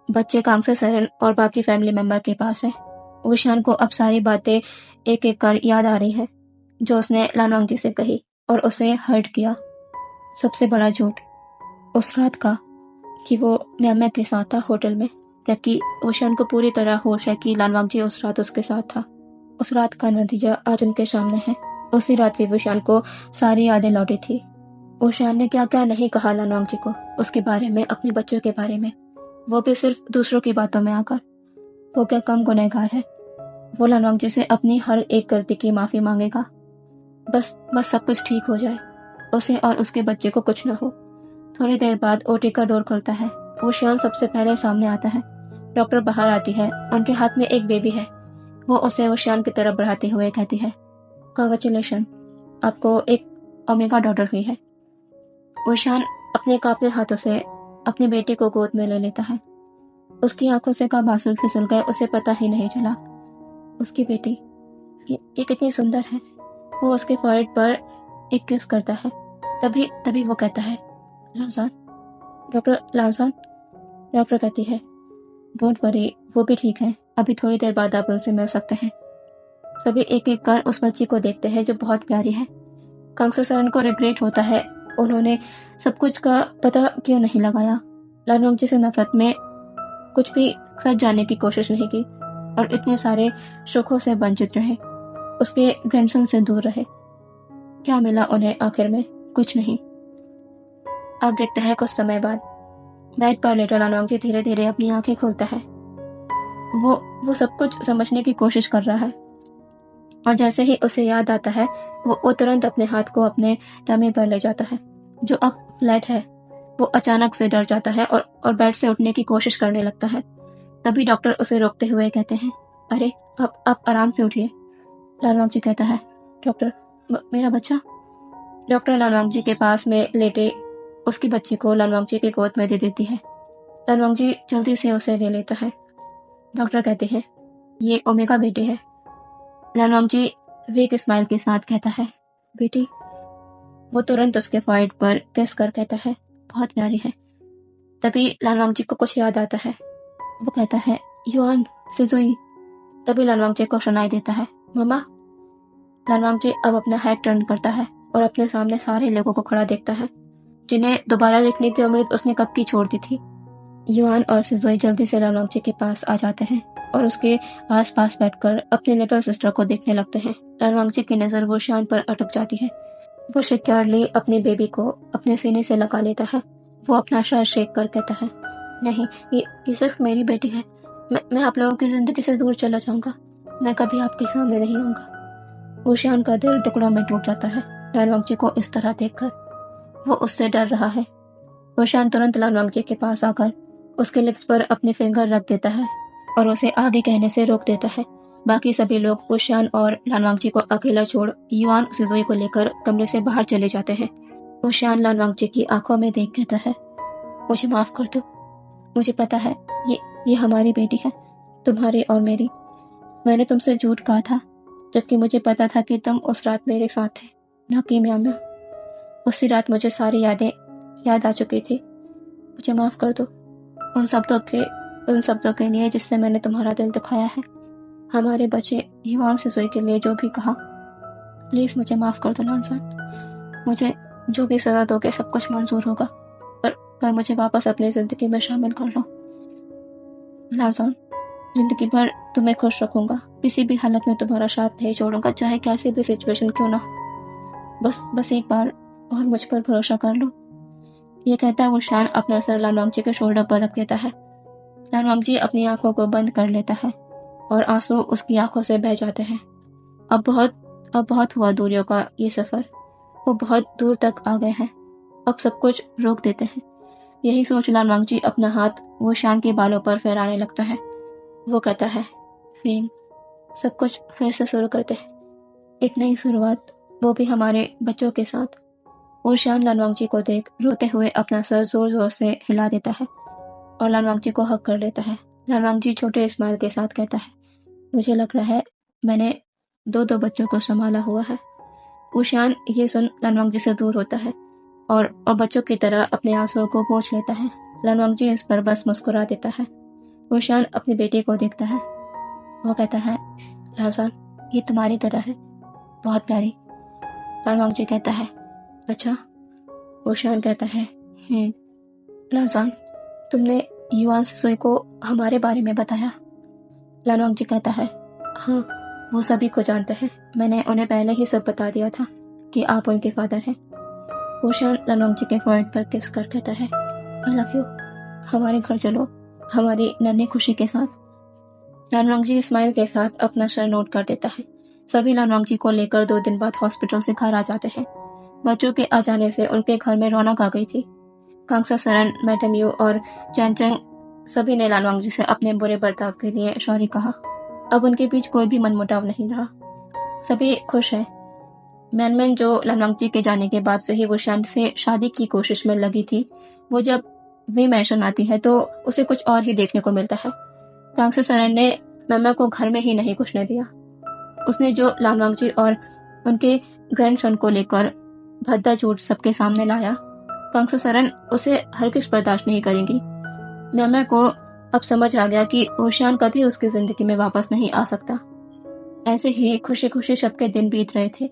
बच्चे कांसेसरन और बाकी फैमिली मेंबर के पास है। ओशियान को अब सारी बातें एक एक कर याद आ रही हैं जो उसने लानवांग जी से कही और उसे हर्ट किया। सबसे बड़ा झूठ उस रात का कि वो म्यामा के साथ था होटल में, जबकि ओशियान को पूरी तरह होश है कि लानवांग जी उस रात उसके साथ था। उस रात का नतीजा आज उनके सामने है। उसी रात भी ओशियान को सारी यादें लौटी थी। ओशियान ने क्या क्या नहीं कहा लानवांग जी को, उसके बारे में, अपने बच्चों के बारे में, वो भी सिर्फ दूसरों की बातों में आकर। वो क्या कम गुनहगार है? वो लानवांग जी से अपनी हर एक गलती की माफी मांगेगा। बस सब कुछ ठीक हो जाए, उसे और उसके बच्चे को कुछ न हो। थोड़ी देर बाद ओटी का डोर खुलता है। ओशियान सबसे पहले सामने आता है। डॉक्टर बाहर आती है। उनके हाथ में एक बेबी है। वो उसे ओशियान की तरफ बढ़ाते हुए कहती है, कांग्रेचुलेशन, आपको एक ओमेगा डॉटर हुई है। ओशियान अपने कांपते हाथों से अपने बेटे को गोद में ले लेता है। उसकी आंखों से कब आंसू फिसल गए उसे पता ही नहीं चला। उसकी बेटी ये कितनी सुंदर है। वो उसके फॉरहेड पर एक किस करता है। तभी वो कहता है, लांसान, डॉक्टर लांसान। डॉक्टर कहती है, डोंट वरी, वो भी ठीक है। अभी थोड़ी देर बाद आप उनसे मिल सकते हैं। सभी एक एक कर उस बच्ची को देखते हैं जो बहुत प्यारी है। कांसेसरन को रिग्रेट होता है उन्होंने सब कुछ का पता क्यों नहीं लगाया। लानवांग जी से नफरत में कुछ भी सच जानने की कोशिश नहीं की और इतने सारे सुखों से वंचित रहे। उसके ग्रैंडसन से दूर रहे। क्या मिला उन्हें आखिर में? कुछ नहीं। अब देखते हैं कुछ समय बाद बेड पर लेटा लानवांग जी धीरे धीरे अपनी आंखें खोलता है। वो सब कुछ समझने की कोशिश कर रहा है और जैसे ही उसे याद आता है वो तुरंत अपने हाथ को अपने टमी पर ले जाता है जो अब फ्लैट है। वो अचानक से डर जाता है और बेड से उठने की कोशिश करने लगता है। तभी डॉक्टर उसे रोकते हुए कहते हैं, अरे आप आराम से उठिए। लानवांग जी कहता है, डॉक्टर मेरा बच्चा। डॉक्टर लानवांग जी के पास में लेटे उसकी बच्ची को लानवांग जी की गोद में दे देती है। लानवांग जी जल्दी से उसे ले लेता है। डॉक्टर कहते हैं, ये ओमेगा बेटी है। लानवांग जी वीक स्माइल के साथ कहता है, बेटी। वो तुरंत उसके फॉरहेड पर किस कर कहता है, बहुत प्यारी है। तभी लानवांग जी को कुछ याद आता है। वो कहता है, युआन, सिजुई। तभी लानवांग जी को सुनाई देता है, मम्मा। लानवांग जी अब अपना हेड टर्न करता है और अपने सामने सारे लोगों को खड़ा देखता है जिन्हें दोबारा देखने की उम्मीद उसने कब की छोड़ दी थी। युआन और सिजुई जल्दी से लानवांग जी के पास आ जाते हैं और उसके आस-पास बैठकर अपनी लिटिल सिस्टर को देखने लगते हैं। लालवांगजी की नज़र वुशियान पर अटक जाती है। वो सिक्योरली अपनी बेबी को अपने सीने से लगा लेता है। वो अपना सर शेक कर कहता है, नहीं, ये सिर्फ मेरी बेटी है। मैं आप लोगों की ज़िंदगी से दूर चला जाऊंगा। मैं कभी आपके सामने नहीं आऊंगा। वुशियान का दिल टुकड़ों में टूट जाता है लालवांगजी को इस तरह देखकर। वो उससे डर रहा है। वुशियान तुरंत लालवांगजी के पास आकर उसके लिप्स पर अपने फिंगर रख देता है और उसे आगे कहने से रोक देता है। बाकी सभी लोग वुशियान और लालवांगजी को अकेला छोड़ युआन सिजुई को लेकर कमरे से बाहर चले जाते हैं। वुशियान लालवांगजी की आंखों में देख कहता है, मुझे माफ कर दो। मुझे पता है ये हमारी बेटी है, तुम्हारी और मेरी। मैंने तुमसे झूठ कहा था, जबकि मुझे पता था कि तुम उस रात मेरे साथ थे, न कि म्यां म्यां। उसी रात मुझे सारी यादें याद आ चुकी थी। मुझे माफ कर दो उन शब्दों के लिए जिससे मैंने तुम्हारा दिल दुखाया है। हमारे बच्चे युआन सिजुई के लिए जो भी कहा, प्लीज मुझे माफ कर दो लानसान। मुझे जो भी सजा दोगे सब कुछ मंजूर होगा, पर मुझे वापस अपनी जिंदगी में शामिल कर लो लानसान। जिंदगी भर तुम्हें खुश रखूंगा, किसी भी हालत में तुम्हारा साथ नहीं छोड़ूंगा, चाहे कैसी भी सिचुएशन क्यों ना हो। बस एक बार और मुझ पर भरोसा कर लो। ये कहता वुशियान अपना सर लालवांगजी के शोल्डर पर रख देता है। लालवांगजी अपनी आंखों को बंद कर लेता है और आंसू उसकी आंखों से बह जाते हैं। अब बहुत हुआ दूरियों का ये सफर। वो बहुत दूर तक आ गए हैं। अब सब कुछ रोक देते हैं। यही सोच लालवांगजी अपना हाथ वुशियान के बालों पर फहराने लगता है। वो कहता है, फिंग, सब कुछ फिर से शुरू करते हैं, एक नई शुरुआत, वो भी हमारे बच्चों के साथ। वुशियान लालवांगजी को देख रोते हुए अपना सर जोर जोर से हिला देता है और लालवांगजी को हक कर लेता है। लालवांगजी छोटे स्माइल के साथ कहता है, मुझे लग रहा है मैंने दो बच्चों को संभाला हुआ है। वुशियान ये सुन लालवांगजी से दूर होता है और बच्चों की तरह अपने आंसुओं को पोंछ लेता है। लालवांगजी इस पर बस मुस्कुरा देता है। वुशियान अपनी बेटी को देखता है। वो कहता है, लानसान, ये तुम्हारी तरह है, बहुत प्यारी। लालवांगजी कहता है, अच्छा। वुशियान कहता है, लानसान, तुमने युआन सिजुई को हमारे बारे में बताया? लालवांगजी कहता है, हाँ, वो सभी को जानते हैं। मैंने उन्हें पहले ही सब बता दिया था कि आप उनके फादर हैं। वुशियान लालवांगजी के फोrehead पर किस कर कहता है, आई लव यू। हमारे घर चलो, हमारी नन्ही खुशी के साथ। लालवांगजी स्माइल के साथ अपना सर नोट कर देता है। सभी लालवांगजी को लेकर 2 दिन बाद हॉस्पिटल से घर आ जाते हैं। बच्चों के आ जाने से उनके घर में रौनक आ गई थी। कांगसा सरन, मैडम यू और चैनचंग सभी ने लालवांगजी से अपने बुरे बर्ताव के लिए सॉरी कहा। अब उनके बीच कोई भी मनमुटाव नहीं रहा। सभी खुश हैं। मैनमैन, जो लालवांगजी के जाने के बाद से ही वुशियान से शादी की कोशिश में लगी थी, वो जब वी मेंशन आती है तो उसे कुछ और ही देखने को मिलता है। कांगसा सरन ने मैमा को घर में ही नहीं घुसने दिया। उसने जो लालवांगजी और उनके ग्रैंडसन को लेकर भद्दा झूठ सबके सामने लाया, कांगसा सरन उसे हरगिज़ बर्दाश्त नहीं करेंगी। मैमा को अब समझ आ गया कि वुशियान कभी उसकी जिंदगी में वापस नहीं आ सकता। ऐसे ही खुशी खुशी सबके दिन बीत रहे थे।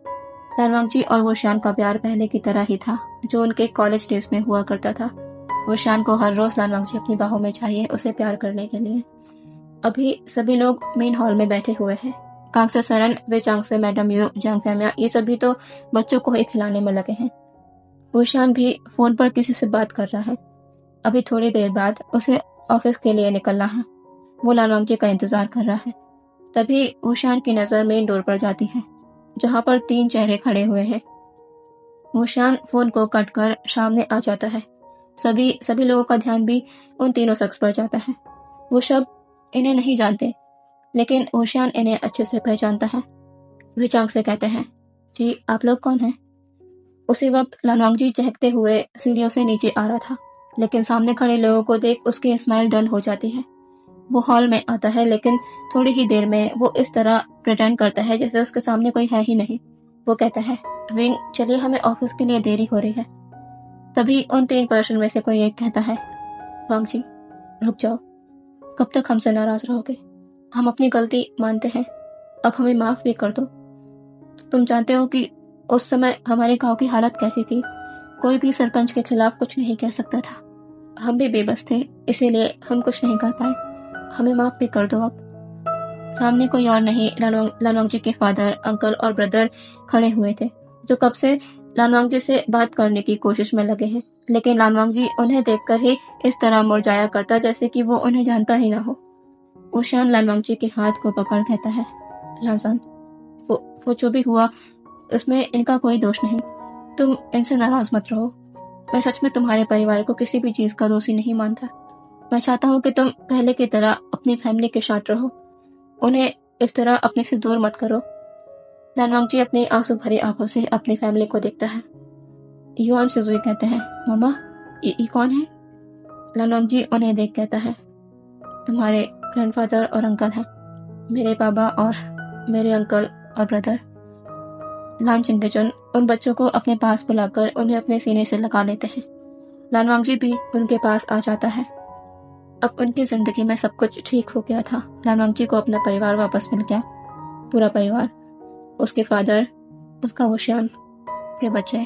लालवांगजी और वुशियान का प्यार पहले की तरह ही था, जो उनके कॉलेज डेज में हुआ करता था। वुशियान को हर रोज लालवांगजी अपनी बाहों में चाहिए उसे प्यार करने के लिए। अभी सभी लोग मेन हॉल में बैठे हुए हैं। कांगसा सरन, वे चांगसे, मैडम यू, जांग फैमिया, ये सभी तो बच्चों को ही खिलाने में लगे हैं। वुशियान भी फोन पर किसी से बात कर रहा है। अभी थोड़ी देर बाद उसे ऑफिस के लिए निकलना है। वो लालवांगजी का इंतजार कर रहा है। तभी वुशियान की नजर मेन डोर पर जाती है, जहां पर 3 चेहरे खड़े हुए हैं। वुशियान फोन को कट कर सामने आ जाता है। सभी लोगों का ध्यान भी उन तीनों शख्स पर जाता है। वो सब इन्हें नहीं जानते, लेकिन वुशियान इन्हें अच्छे से पहचानता है। वे चांग से कहते हैं, जी आप लोग कौन हैं? उसी वक्त लालवांगजी चहकते हुए सीढ़ियों से नीचे आ रहा था, लेकिन सामने खड़े लोगों को देख उसकी स्माइल डल हो जाती है। वो हॉल में आता है, लेकिन थोड़ी ही देर में वो इस तरह प्रिटेंड करता है जैसे उसके सामने कोई है ही नहीं। वो कहता है, विंग, चलिए, हमें ऑफिस के लिए देरी हो रही है। तभी उन 3 पर्सन में से कोई एक कहता है, वांगजी, रुक जाओ, कब तक हमसे नाराज रहोगे? हम अपनी गलती मानते हैं, अब हमें माफ भी कर दो। तुम जानते हो कि उस समय हमारे गांव की हालत कैसी थी। कोई भी सरपंच के खिलाफ कुछ नहीं कह सकता था। हम भी बेबस थे, इसीलिए हम कुछ नहीं कर पाए। हमें माफ भी कर दो अब। सामने कोई और नहीं, लानवांग जी के फादर, अंकल और ब्रदर खड़े हुए थे, जो कब से लानवांग जी से बात करने की कोशिश में लगे हैं। लेकिन लानवांग जी उन्हें देखकर ही इस तरह मुड़ जाया करता जैसे कि वो उन्हें जानता ही ना हो। ओशियान लानवांग जी के हाथ को पकड़ कहता है, लाजान, वो जो भी हुआ उसमें इनका कोई दोष नहीं। तुम इनसे नाराज मत रहो। मैं सच में तुम्हारे परिवार को किसी भी चीज का दोषी नहीं मानता। मैं चाहता हूँ कि तुम पहले की तरह अपनी फैमिली के साथ रहो। उन्हें इस तरह अपने से दूर मत करो। लानवांग जी अपनी आंसू भरी आंखों से अपनी फैमिली को देखता है। युआन सिजुई कहते हैं, मामा, ये कौन है? लानवांग जी उन्हें देख कहता है, तुम्हारे ग्रैंडफादर और अंकल हैं, मेरे पापा और मेरे अंकल और ब्रदर। लान चिंगेचुन उन बच्चों को अपने पास बुलाकर उन्हें अपने सीने से लगा लेते हैं। लानवांग जी भी उनके पास आ जाता है। अब उनकी जिंदगी में सब कुछ ठीक हो गया था। लानवांग जी को अपना परिवार वापस मिल गया। पूरा परिवार, उसके फादर, उसका ओशियान, उसके बच्चे,